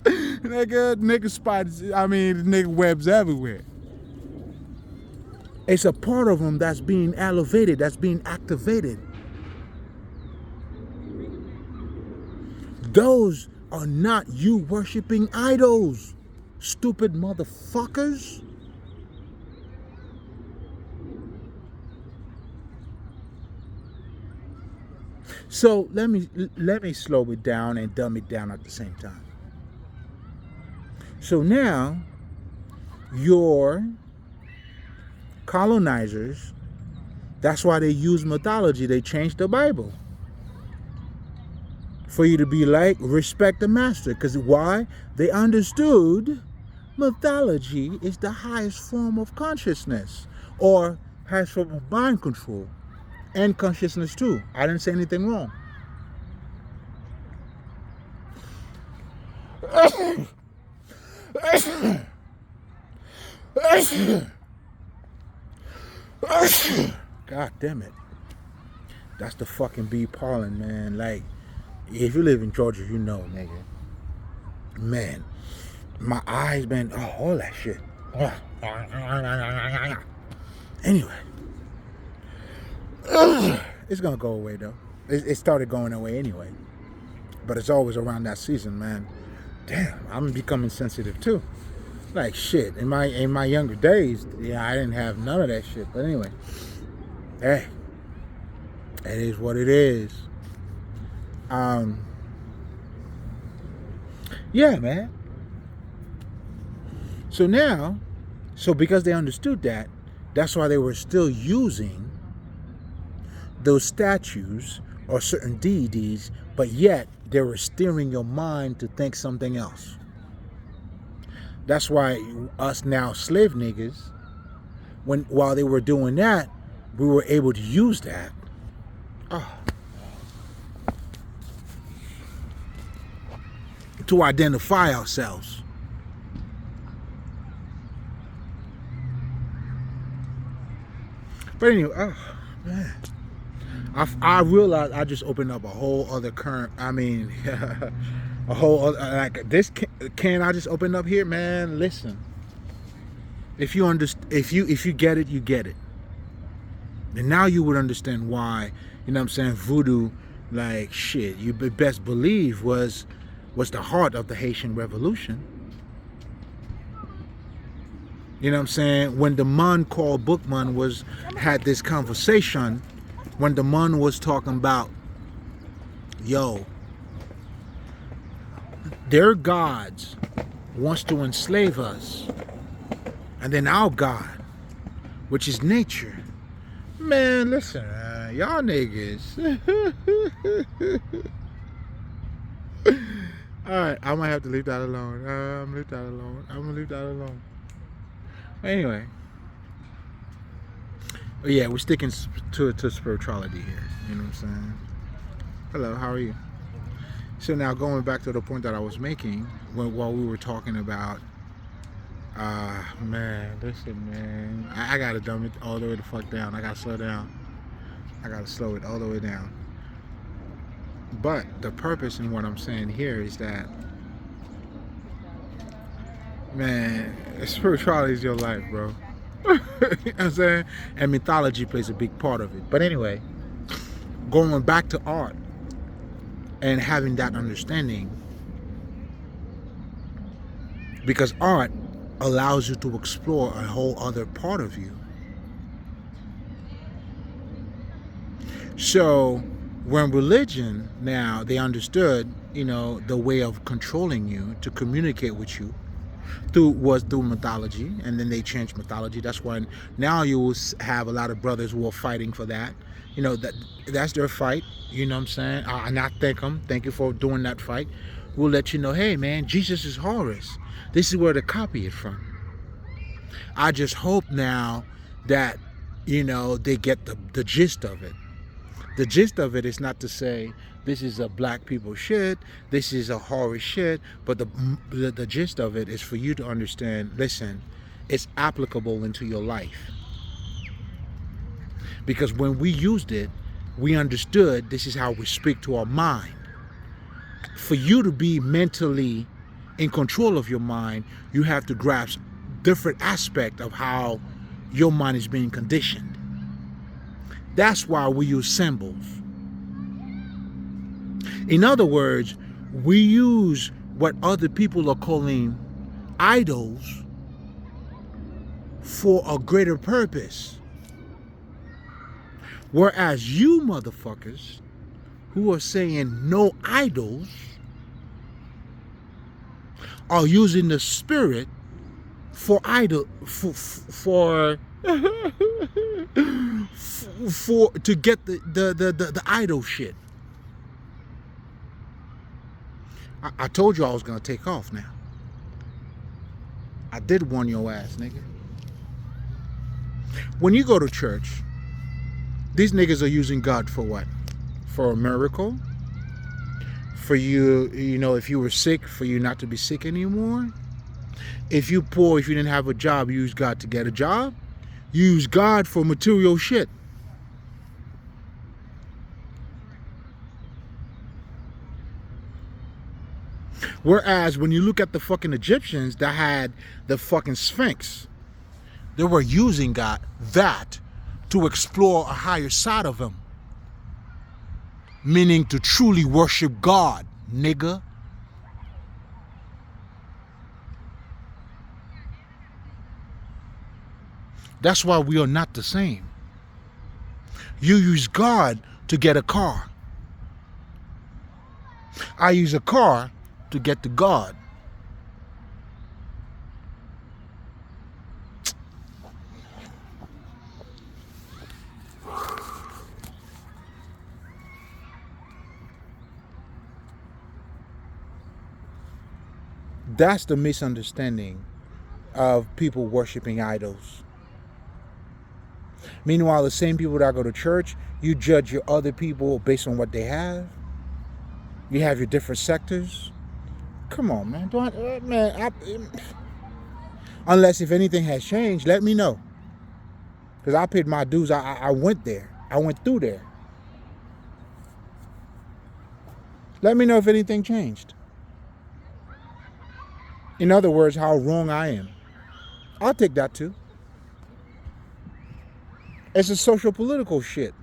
Nigga spiders, nigga webs everywhere. It's a part of him that's being elevated, that's being activated. Those are not you worshiping idols, stupid motherfuckers. So let me slow it down and dumb it down at the same time. So now your colonizers, that's why they use mythology. They changed the Bible for you to be like, respect the master. Because why? They understood mythology is the highest form of consciousness, or highest form of mind control and consciousness too. I didn't say anything wrong. God damn it. That's the fucking bee pollen, man. Like, if you live in Georgia, you know, nigga. Man, my eyes, man, all that shit. Anyway. It's gonna go away, though. It started going away anyway. But it's always around that season, man. Damn, I'm becoming sensitive, too. Like, shit. In my younger days, yeah, I didn't have none of that shit. But anyway. Hey. It is what it is. Yeah, man. So now, because they understood that, that's why they were still using those statues or certain deities, but yet they were steering your mind to think something else. That's why us now slave niggas, while they were doing that, we were able to use that. To identify ourselves. But anyway, man. I realized I just opened up a whole other current. I mean, a whole other, like this can I just opened up here, man. Listen, if you get it, you get it. And now you would understand why, you know what I'm saying, voodoo, like shit, you best believe was the heart of the Haitian Revolution. You know what I'm saying? When the man called Bookman had this conversation, when the man was talking about, yo, their gods wants to enslave us, and then our God, which is nature. Man, listen, y'all niggas. Alright, I might have to leave that alone. I'm gonna leave that alone. Anyway. Yeah, we're sticking to spirituality here. You know what I'm saying? Hello, how are you? So now going back to the point that I was making while we were talking about man, listen, man. I gotta dumb it all the way the fuck down. I gotta slow down. I gotta slow it all the way down. But the purpose in what I'm saying here is that, man, spirituality is your life, bro. You know what I'm saying? And mythology plays a big part of it. But anyway, going back to art and having that understanding, because art allows you to explore a whole other part of you. So when religion, now they understood, you know, the way of controlling you to communicate with you was through mythology, and then they changed mythology. That's why now you will have a lot of brothers who are fighting for that. You know, that's their fight. You know what I'm saying? And I thank them. Thank you for doing that fight. We'll let you know, hey man, Jesus is Horus. This is where to copy it from. I just hope now that, you know, they get the gist of it. The gist of it is not to say this is a black people shit, this is a horror shit, but the gist of it is for you to understand, listen, it's applicable into your life. Because when we used it, we understood this is how we speak to our mind. For you to be mentally in control of your mind, you have to grasp different aspect of how your mind is being conditioned. That's why we use symbols. In other words, We use what other people are calling idols for a greater purpose. Whereas you motherfuckers who are saying no idols are using the spirit for idol for to get the idol shit. I told you I was gonna take off now. I did warn your ass, nigga. When you go to church, these niggas are using God for what? For a miracle? For you, if you were sick, for you not to be sick anymore? If you poor, if you didn't have a job, you use God to get a job? You use God for material shit. Whereas when you look at the fucking Egyptians that had the fucking Sphinx, they were using that to explore a higher side of him. Meaning to truly worship God, nigga. That's why we are not the same. You use God to get a car. I use a car to get to God. That's the misunderstanding of people worshiping idols. Meanwhile, the same people that go to church, you judge your other people based on what they have. You have your different sectors. Come on, man. Unless if anything has changed, let me know. Because I paid my dues. I went there. I went through there. Let me know if anything changed. In other words, how wrong I am. I'll take that too. It's a social political shit.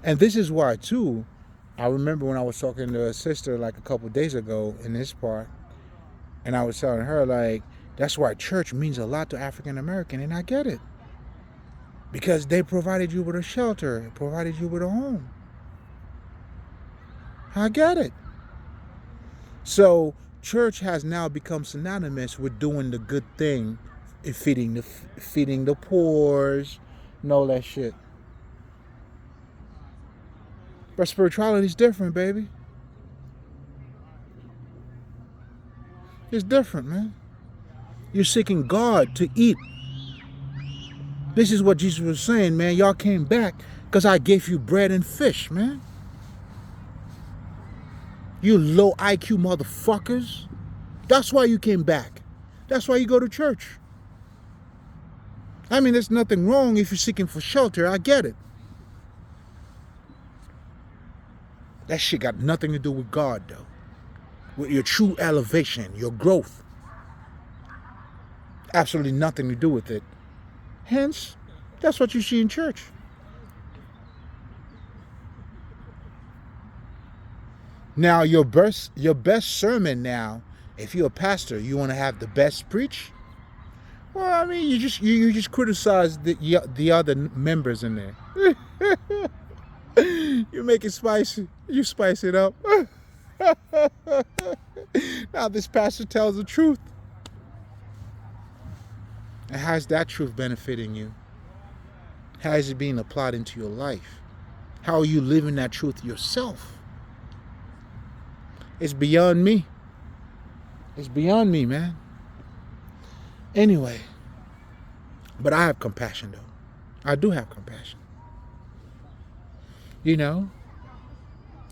And this is why too, I remember when I was talking to a sister like a couple days ago in this park, and I was telling her like, that's why church means a lot to African American, and I get it. Because they provided you with a shelter, provided you with a home. I get it. So church has now become synonymous with doing the good thing, feeding the poor, and all that shit. But spirituality is different, baby. It's different, man. You're seeking God to eat. This is what Jesus was saying, man. Y'all came back because I gave you bread and fish, man. You low IQ motherfuckers. That's why you came back. That's why you go to church. I mean, there's nothing wrong if you're seeking for shelter. I get it. That shit got nothing to do with God, though. With your true elevation, your growth. Absolutely nothing to do with it. Hence, that's what you see in church. Now, your best sermon now, if you're a pastor, you want to have the best preach? Well, I mean, you just criticize the other members in there. You make it spicy. You spice it up. Now this pastor tells the truth. And how's that truth benefiting you? How is it being applied into your life? How are you living that truth yourself? It's beyond me. It's beyond me, man. Anyway, but I have compassion, though. I do have compassion. You know?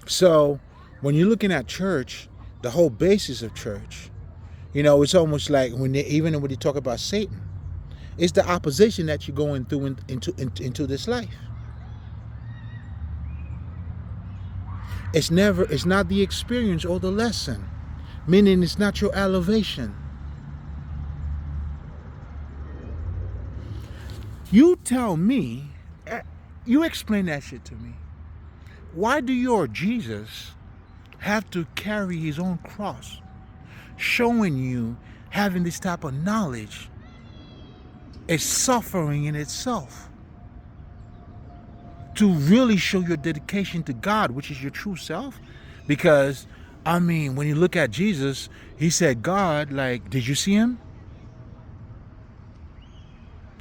So, when you're looking at church, the whole basis of church, it's almost like even when you talk about Satan, it's the opposition that you're going through into this life. It's not the experience or the lesson, meaning it's not your elevation. You tell me, you explain that shit to me. Why do your Jesus have to carry his own cross, showing you having this type of knowledge is suffering in itself, to really show your dedication to God, which is your true self? Because, I mean, when you look at Jesus, he said, God, like, did you see him?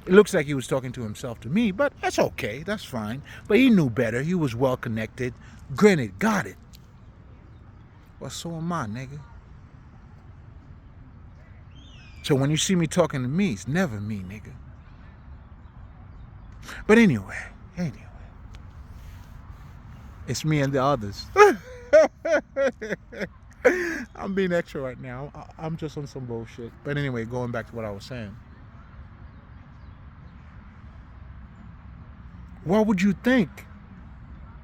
It looks like he was talking to himself to me, but that's okay. That's fine. But he knew better. He was well connected. Granted, got it. Well, so am I, nigga. So when you see me talking to me, it's never me, nigga. But anyway. It's me and the others. I'm being extra right now. I'm just on some bullshit. But anyway, going back to what I was saying. What would you think?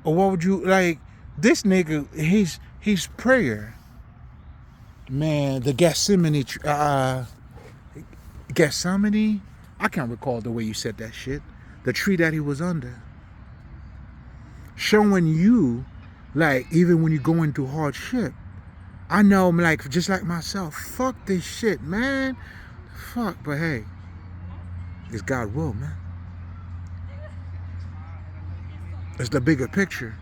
Or what would you, like, this nigga, his prayer, man, the Gethsemane, I can't recall the way you said that shit. The tree that he was under. Showing you, like, even when you go into hardship, I know, like, just like myself, fuck this shit, man. Fuck, but hey, it's God will, man. It's the bigger picture.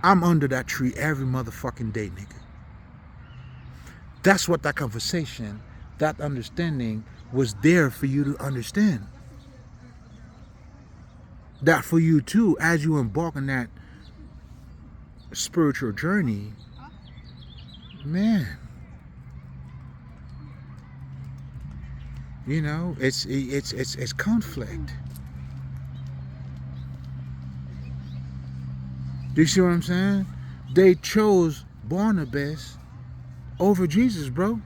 I'm under that tree every motherfucking day, nigga. That's what that conversation, that understanding was there for you to understand. That for you too, as you embark on that spiritual journey, man, you know, it's conflict. Do you see what I'm saying? They chose Barnabas over Jesus, bro.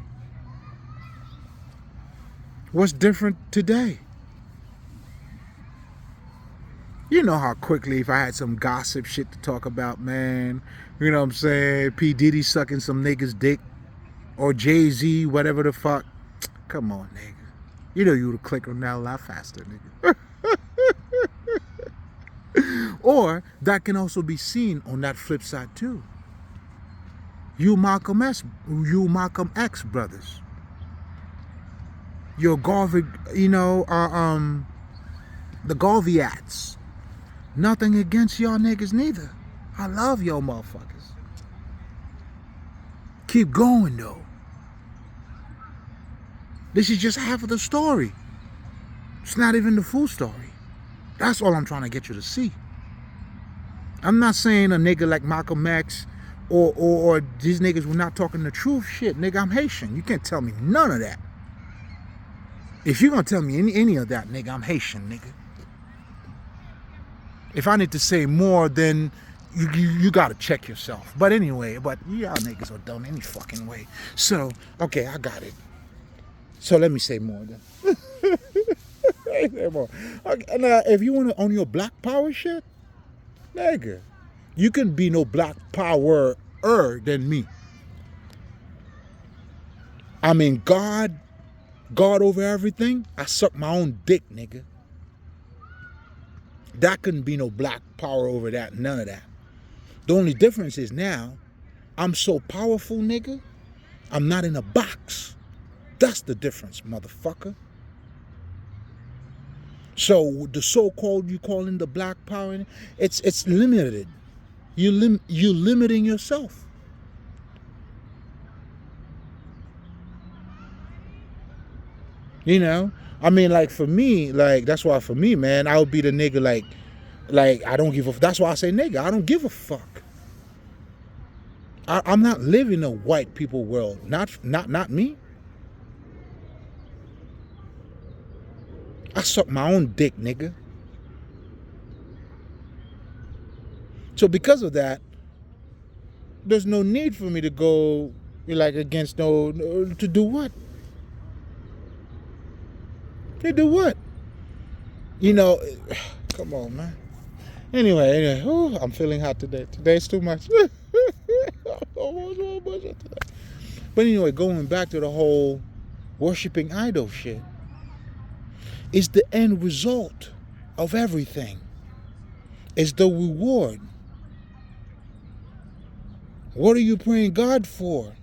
What's different today? You know how quickly, if I had some gossip shit to talk about, man, you know what I'm saying? P. Diddy sucking some nigga's dick, or Jay-Z, whatever the fuck. Come on, nigga. You know you would click on that a lot faster, nigga. Or that can also be seen on that flip side too. You Malcolm X brothers. Your Garvey, you know, the Garviats. Nothing against y'all niggas neither. I love y'all motherfuckers. Keep going though. This is just half of the story. It's not even the full story. That's all I'm trying to get you to see. I'm not saying a nigga like Malcolm X or these niggas were not talking the truth. Shit, nigga, I'm Haitian. You can't tell me none of that. If you're gonna tell me any of that, nigga, I'm Haitian, nigga. If I need to say more, then you gotta check yourself. But anyway, but y'all niggas are dumb any fucking way. So, okay, I got it. So let me say more then. Say more. Okay, now, if you want to own your black power shit, nigga, you can be no black power than me. I mean, God over everything. I suck my own dick, nigga. That couldn't be no black power over that, none of that. The only difference is now, I'm so powerful, nigga, I'm not in a box. That's the difference, motherfucker. So the so-called you calling the black power, it's limited. You're limiting yourself. You know? I mean, like, for me, like, that's why for me, man, I would be the nigga like I don't give a, that's why I say nigga, I don't give a fuck. I'm not living in a white people world. Not me. I suck my own dick, nigga. So because of that, there's no need for me to go like against no to do what? To do what? You know, come on, man. Anyway, ooh, I'm feeling hot today. Today's too much. But anyway, going back to the whole worshiping idol shit, is the end result of everything. It's the reward What are you praying God for?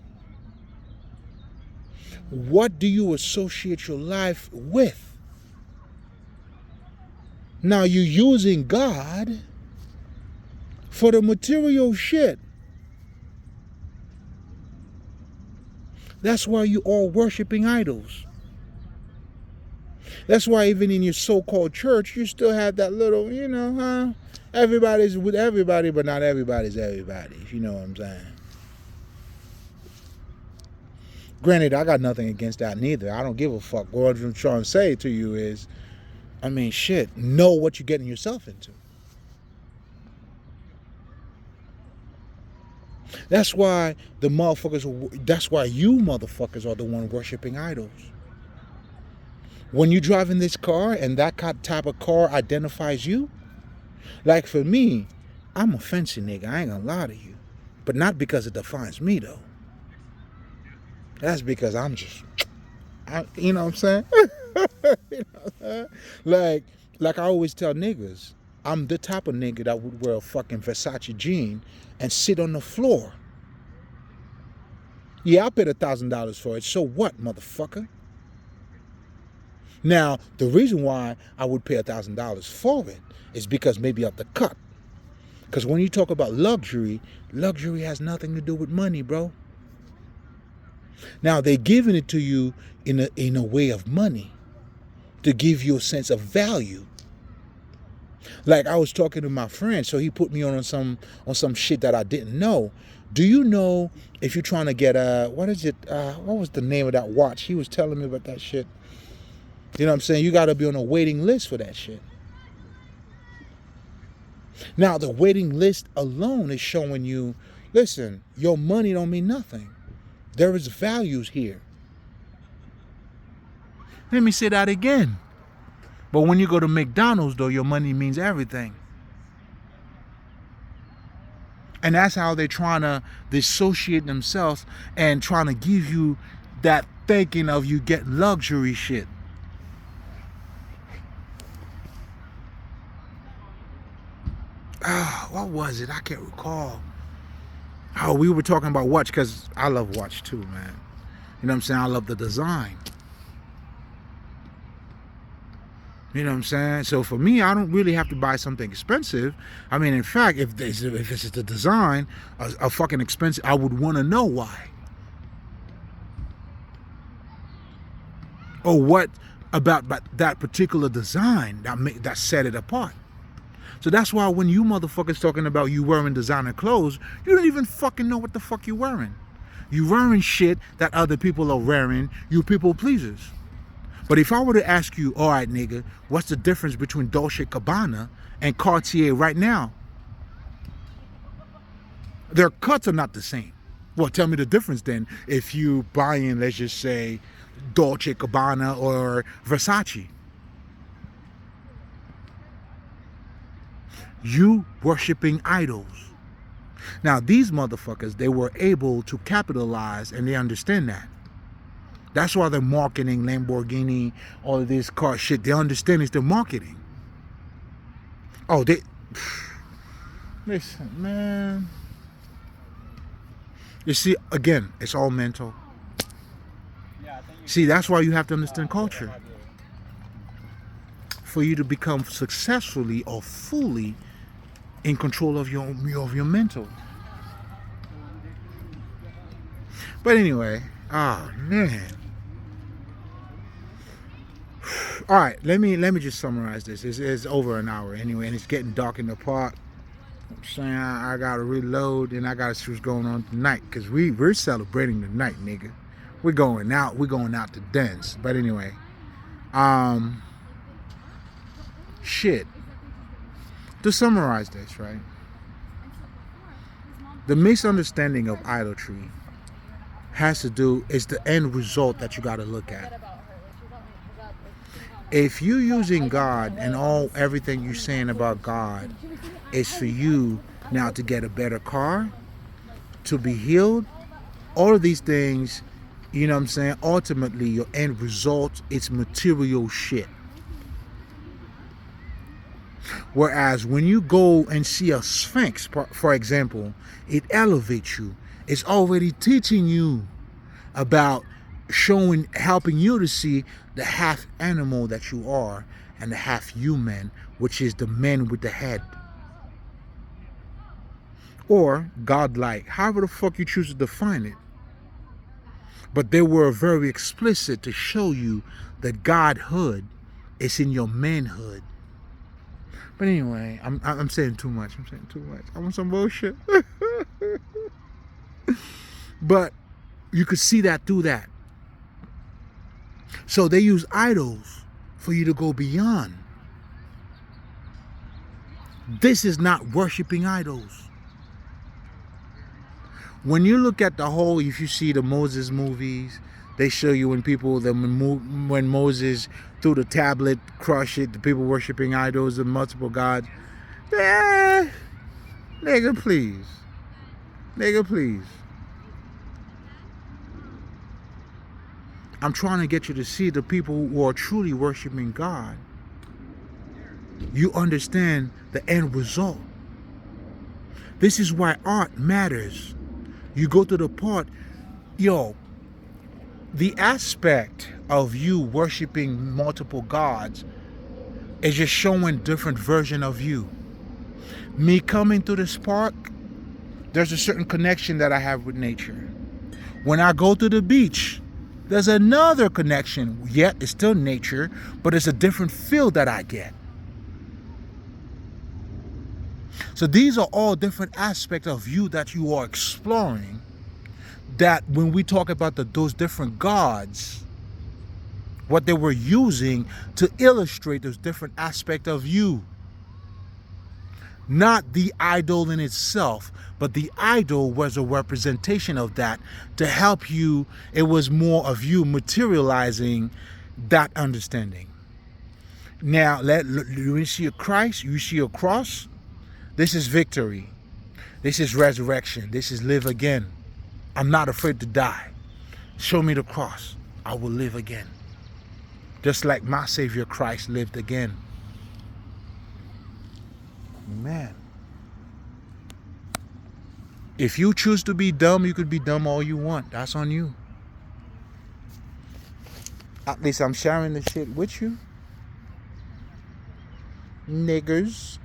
What do you associate your life with? Now you're using God for the material shit. That's why you all worshiping idols. That's why even in your so-called church, you still have that little, everybody's with everybody, but not everybody's everybody. If you know what I'm saying. Granted, I got nothing against that neither. I don't give a fuck. What I'm trying to say to you is, shit, know what you're getting yourself into. That's why that's why you motherfuckers are the one worshiping idols. When you drive in this car and that type of car identifies you, like for me, I'm a fancy nigga, I ain't gonna lie to you. But not because it defines me though. That's because you know what I'm saying? You know what I'm saying? Like I always tell niggas, I'm the type of nigga that would wear a fucking Versace jean and sit on the floor. Yeah, I paid $1,000 for it. So what, motherfucker? Now, the reason why I would pay $1,000 for it is because maybe of the cut. Because when you talk about luxury has nothing to do with money, bro. Now, they're giving it to you in a way of money to give you a sense of value. Like I was talking to my friend, so he put me on some shit that I didn't know. Do you know if you're trying to get what was the name of that watch? He was telling me about that shit. You know what I'm saying? You got to be on a waiting list for that shit. Now, the waiting list alone is showing you, listen, your money don't mean nothing. There is values here. Let me say that again. But when you go to McDonald's, though, your money means everything. And that's how they're trying to dissociate themselves and trying to give you that thinking of you get luxury shit. What was it? I can't recall. Oh, we were talking about watch because I love watch too, man. You know what I'm saying? I love the design. You know what I'm saying? So for me, I don't really have to buy something expensive. In fact, if it's the design, a fucking expensive, I would want to know why. Or what about that particular design that set it apart. So that's why when you motherfuckers talking about you wearing designer clothes, you don't even fucking know what the fuck you wearing. You wearing shit that other people are wearing, you people pleasers. But if I were to ask you, all right, nigga, what's the difference between Dolce & Gabbana and Cartier right now? Their cuts are not the same. Well, tell me the difference then if you buying, let's just say, Dolce & Gabbana or Versace. You worshiping idols. Now, these motherfuckers, they were able to capitalize and they understand that. That's why they're marketing Lamborghini, all of this car shit. They understand it's their marketing. Oh, listen, man. You see, again, it's all mental. See, that's why you have to understand culture. For you to become successfully or fully in control of your mental. But anyway, man. All right, let me just summarize this. It's over an hour anyway, and it's getting dark in the park. I'm saying I gotta reload and I gotta see what's going on tonight, because we're celebrating tonight, nigga. We're going out to dance. But anyway, shit. To summarize this, right? The misunderstanding of idolatry is the end result that you gotta look at. If you're using God and everything you're saying about God is for you now to get a better car, to be healed, all of these things, you know what I'm saying, ultimately your end result is material shit. Whereas when you go and see a sphinx, for example, it elevates you. It's already teaching you about helping you to see the half animal that you are and the half human, which is the man with the head. Or godlike, however the fuck you choose to define it. But they were very explicit to show you that godhood is in your manhood. But anyway, I'm saying too much. I want some bullshit. But you could see that through that. So they use idols for you to go beyond. This is not worshiping idols. When you look at the whole, if you see the Moses movies, they show you when Moses threw the tablet, crushed it, the people worshiping idols and multiple gods. Nigga, please. I'm trying to get you to see the people who are truly worshiping God. You understand the end result. This is why art matters. You go to the part, the aspect of you worshiping multiple gods is just showing different version of you. Me coming to this park, there's a certain connection that I have with nature. When I go to the beach, there's another connection. Yet it's still nature, but it's a different feel that I get. So these are all different aspects of you that you are exploring, that when we talk about those different gods, what they were using to illustrate those different aspects of you. Not the idol in itself, but the idol was a representation of that to help you. It was more of you materializing that understanding. Now, you see a Christ, you see a cross. This is victory. This is resurrection. This is live again. I'm not afraid to die. Show me the cross. I will live again. Just like my Savior Christ lived again. Man. If you choose to be dumb, you could be dumb all you want. That's on you. At least I'm sharing the shit with you. Niggers.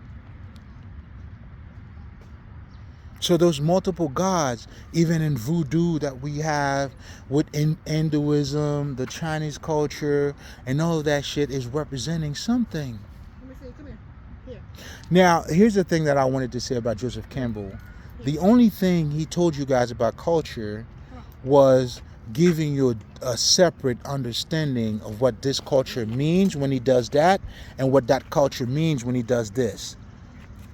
So those multiple gods, even in voodoo that we have, within Hinduism, the Chinese culture, and all of that shit is representing something. Let me see. Come here. Here. Now, here's the thing that I wanted to say about Joseph Campbell. The only thing he told you guys about culture was giving you a separate understanding of what this culture means when he does that, and what that culture means when he does this.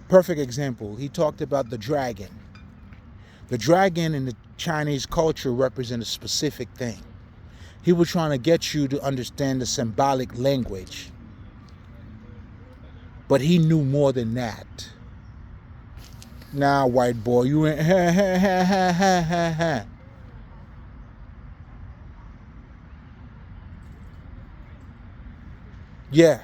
Perfect example. He talked about the dragon. The dragon in the Chinese culture represents a specific thing. He was trying to get you to understand the symbolic language. But he knew more than that. Now, white boy, you ain't Yeah.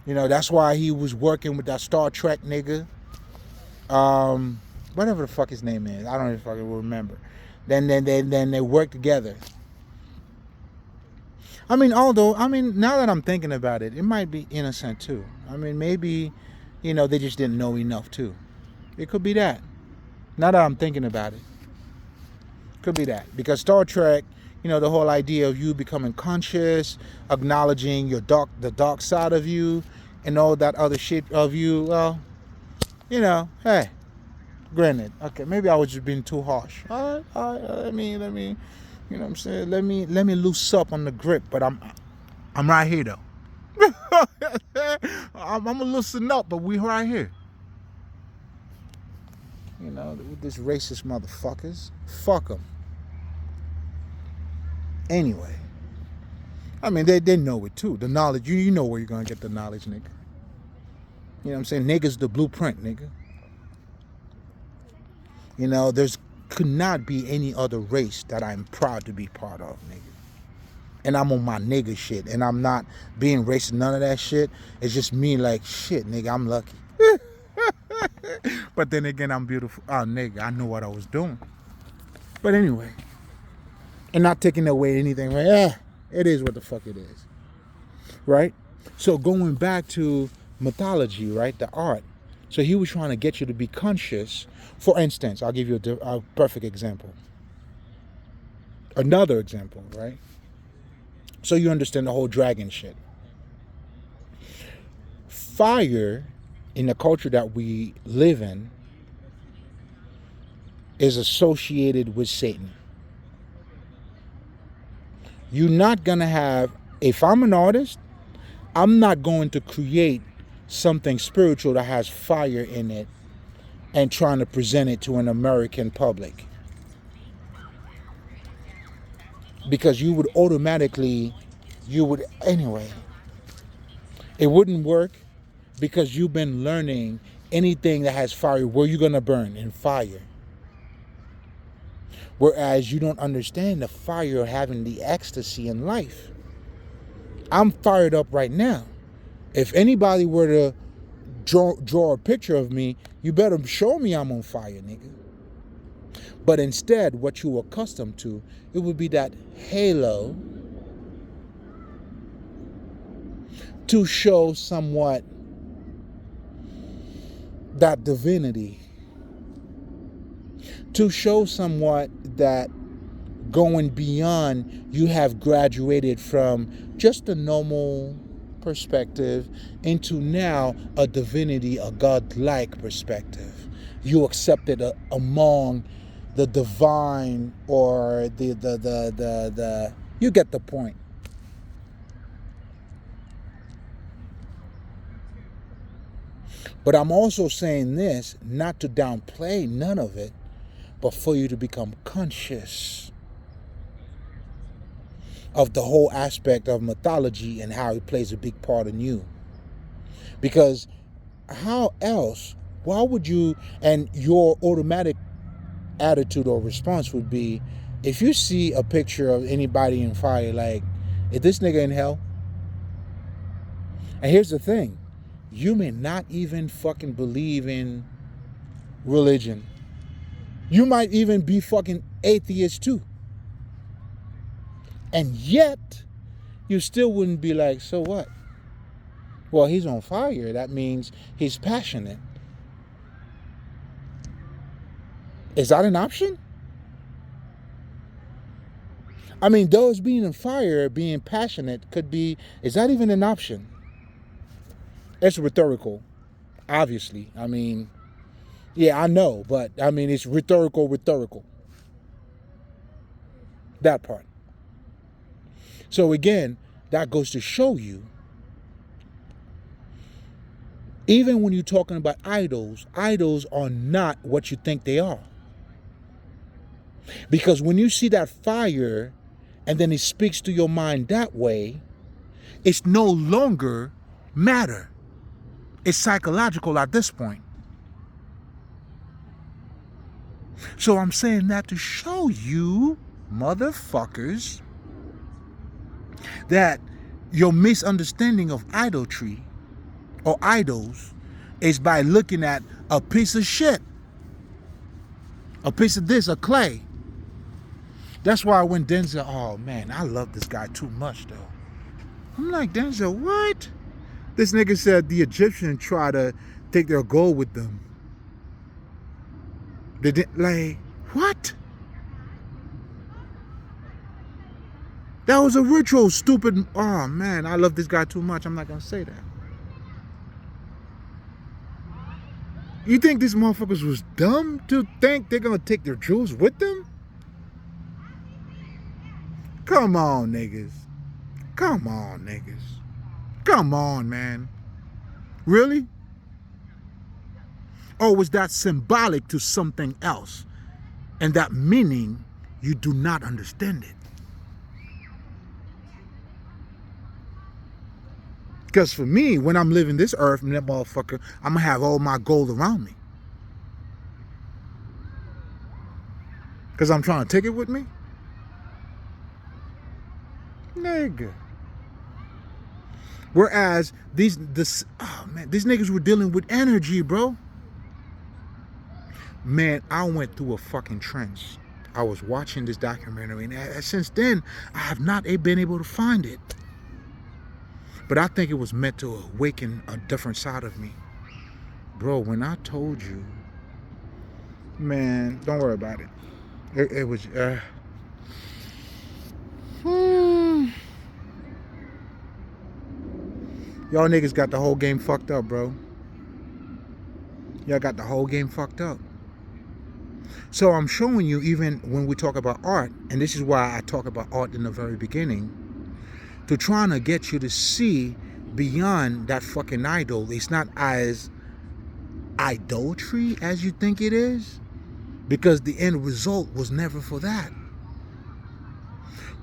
That's why he was working with that Star Trek nigga. Whatever the fuck his name is. I don't even fucking remember. Then they worked together. Now that I'm thinking about it, it might be innocent too. Maybe, they just didn't know enough too. It could be that. Now that I'm thinking about it. Could be that. Because Star Trek, the whole idea of you becoming conscious, acknowledging the dark side of you, and all that other shit of you, well, hey, granted, okay, maybe I was just being too harsh. All right, let me, you know what I'm saying? Let me loose up on the grip, but I'm right here though. I'm gonna loosen up, but we right here. With this racist motherfuckers, fuck them. Anyway, they know it too. The knowledge, you know where you're gonna get the knowledge, nigga. You know what I'm saying? Nigga's the blueprint, nigga. There's could not be any other race that I'm proud to be part of, nigga. And I'm on my nigga shit, and I'm not being racist, none of that shit. It's just me like, shit, nigga, I'm lucky. But But then again, I'm beautiful. Oh, nigga, I know what I was doing. But anyway, and not taking away anything. Right? Yeah, it is what the fuck it is. Right? So going back to mythology, right? The art. So he was trying to get you to be conscious. For instance, I'll give you a perfect example. Another example, right? So you understand the whole dragon shit. Fire, in the culture that we live in, is associated with Satan. You're not going to have, if I'm an artist, I'm not going to create something spiritual that has fire in it and trying to present it to an American public. Because you would automatically, anyway, it wouldn't work because you've been learning anything that has fire, where you're going to burn in fire. Whereas you don't understand the fire of having the ecstasy in life. I'm fired up right now. If anybody were to draw a picture of me, you better show me I'm on fire, nigga. But instead, what you're accustomed to, it would be that halo to show somewhat that divinity, to show somewhat that going beyond, you have graduated from just a normal perspective into now a divinity, a godlike perspective. You accepted among the divine, or the you get the point. But I'm also saying this not to downplay none of it, but for you to become conscious of the whole aspect of mythology and how it plays a big part in you. Because how else, why would you, and your automatic attitude or response would be, if you see a picture of anybody in fire, like, is this nigga in hell? And here's the thing, you may not even fucking believe in religion. You might even be fucking atheist too. And yet, you still wouldn't be like, so what? Well, he's on fire. That means he's passionate. Is that an option? I mean, those being on fire, being passionate could be, is that even an option? It's rhetorical, obviously. I mean, yeah, I know, but I mean, it's rhetorical. That part. So again, that goes to show you, even when you're talking about idols, idols are not what you think they are. Because when you see that fire and then it speaks to your mind that way, it's no longer matter. It's psychological at this point. So I'm saying that to show you, motherfuckers, that your misunderstanding of idolatry or idols is by looking at a piece of shit, a piece of this, a clay. That's why when Denzel, oh man, I love this guy too much though. I'm like, Denzel, what? This nigga said the Egyptians try to take their gold with them. They didn't, like, what? That was a ritual, stupid. Oh man, I love this guy too much. I'm not gonna say that. You think these motherfuckers was dumb to think they're gonna take their jewels with them? Come on, niggas. Come on, niggas. Come on, man. Really? Or was that symbolic to something else? And that meaning, you do not understand it. Because for me, when I'm living this earth, that motherfucker, I'm going to have all my gold around me. Because I'm trying to take it with me? Nigga. Whereas these niggas were dealing with energy, bro. Man, I went through a fucking trench. I was watching this documentary, and since then, I have not been able to find it. But I think it was meant to awaken a different side of me. Bro, when I told you, man, don't worry about it. It was, y'all niggas got the whole game fucked up, bro. Y'all got the whole game fucked up. So I'm showing you, even when we talk about art, and this is why I talk about art in the very beginning, to trying to get you to see beyond that fucking idol. It's not as idolatry as you think it is, because the end result was never for that.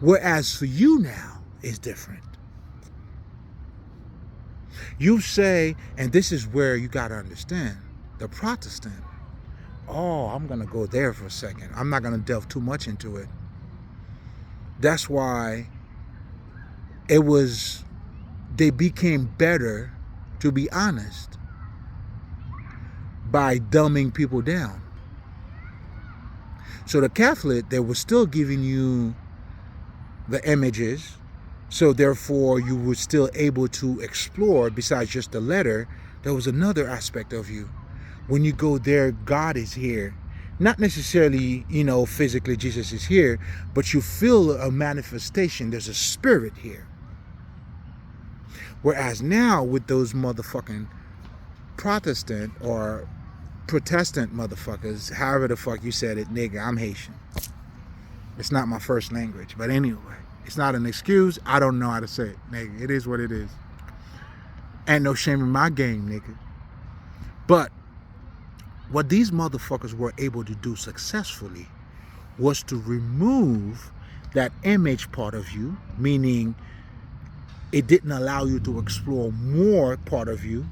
Whereas for you now, it's different. You say, and this is where you got to understand, the Protestant. Oh, I'm going to go there for a second. I'm not going to delve too much into it. That's why they became better, to be honest, by dumbing people down. So the Catholic, they were still giving you the images, so therefore you were still able to explore. Besides just the letter, there was another aspect of you. When you go there, God is here. Not necessarily, physically Jesus is here, but you feel a manifestation. There's a spirit here. Whereas now with those motherfucking Protestant or Protestant motherfuckers, however the fuck you said it, nigga, I'm Haitian. It's not my first language, but anyway, it's not an excuse. I don't know how to say it, nigga. It is what it is. Ain't no shame in my game, nigga. But what these motherfuckers were able to do successfully was to remove that image part of you, meaning it didn't allow you to explore more part of you,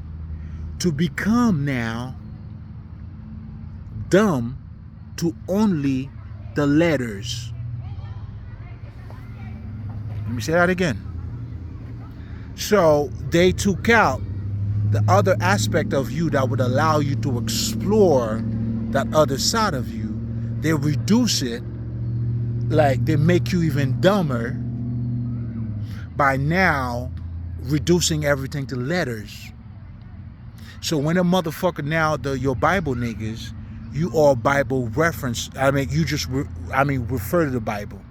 to become now dumb to only the letters. Let me say that again. So they took out the other aspect of you that would allow you to explore that other side of you. They reduce it, like they make you even dumber by now reducing everything to letters. So when a motherfucker now, your Bible niggas, you all Bible reference, refer to the Bible.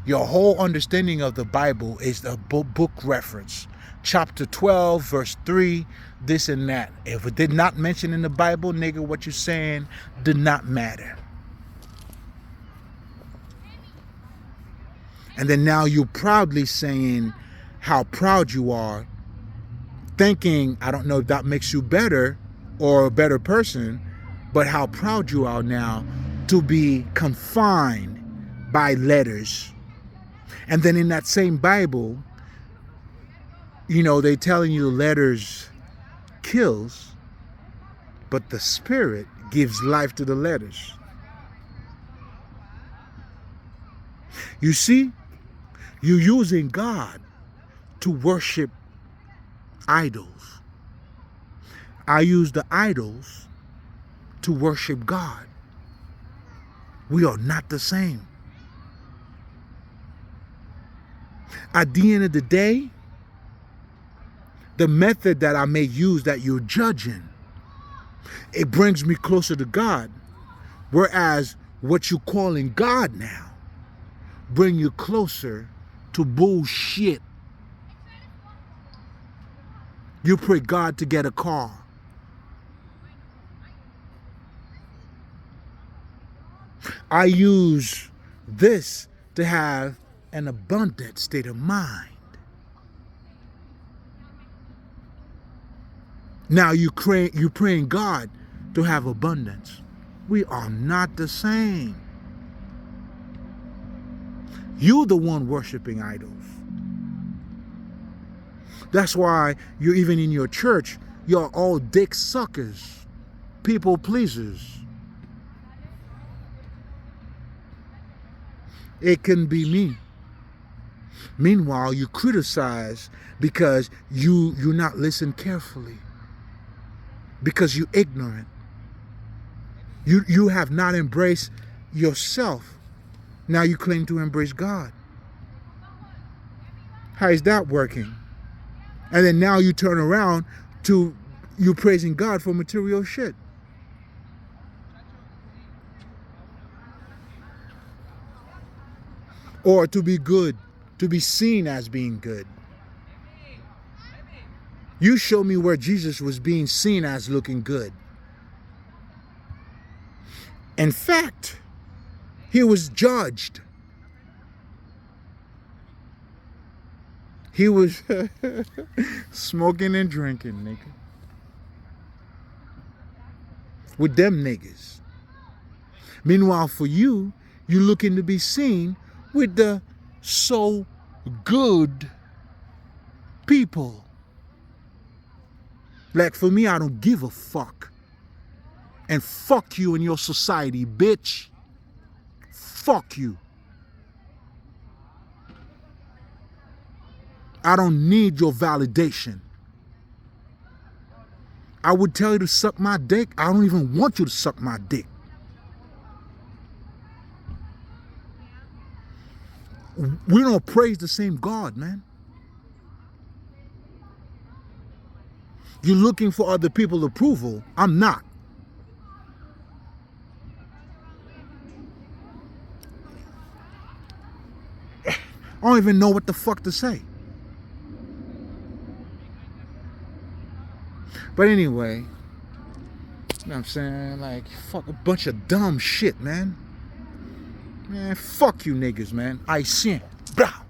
Your whole understanding of the Bible is the book reference. Chapter 12, verse 3, this and that. If it did not mention in the Bible, nigga, what you're saying did not matter. And then now you're proudly saying how proud you are, thinking, I don't know if that makes you better or a better person, but how proud you are now to be confined by letters. And then in that same Bible, they telling you letters kills, but the spirit gives life to the letters. You see, you're using God to worship idols. I use the idols to worship God. We are not the same. At the end of the day, the method that I may use that you're judging, it brings me closer to God. Whereas what you're calling God now bring you closer to bullshit. You pray God to get a car. I use this to have an abundant state of mind. Now you're praying God to have abundance. We are not the same. You're the one worshiping idols. That's why you're even in your church, you're all dick suckers, people pleasers. It can be me. Meanwhile, you criticize because you're not listening carefully. Because you're ignorant. You have not embraced yourself. Now you claim to embrace God. How is that working? And then now you turn around to you praising God for material shit. Or to be good, to be seen as being good. You show me where Jesus was being seen as looking good. In fact, he was judged. He was smoking and drinking, nigga. With them niggas. Meanwhile, for you, you looking to be seen with the so good people. Like for me, I don't give a fuck. And fuck you and your society, bitch. Fuck you. I don't need your validation. I would tell you to suck my dick. I don't even want you to suck my dick. We don't praise the same God, man. You're looking for other people's approval. I'm not. I don't even know what the fuck to say. But anyway, you know what I'm saying? Like, fuck a bunch of dumb shit, man. Man, fuck you niggas, man. I sin. Blah.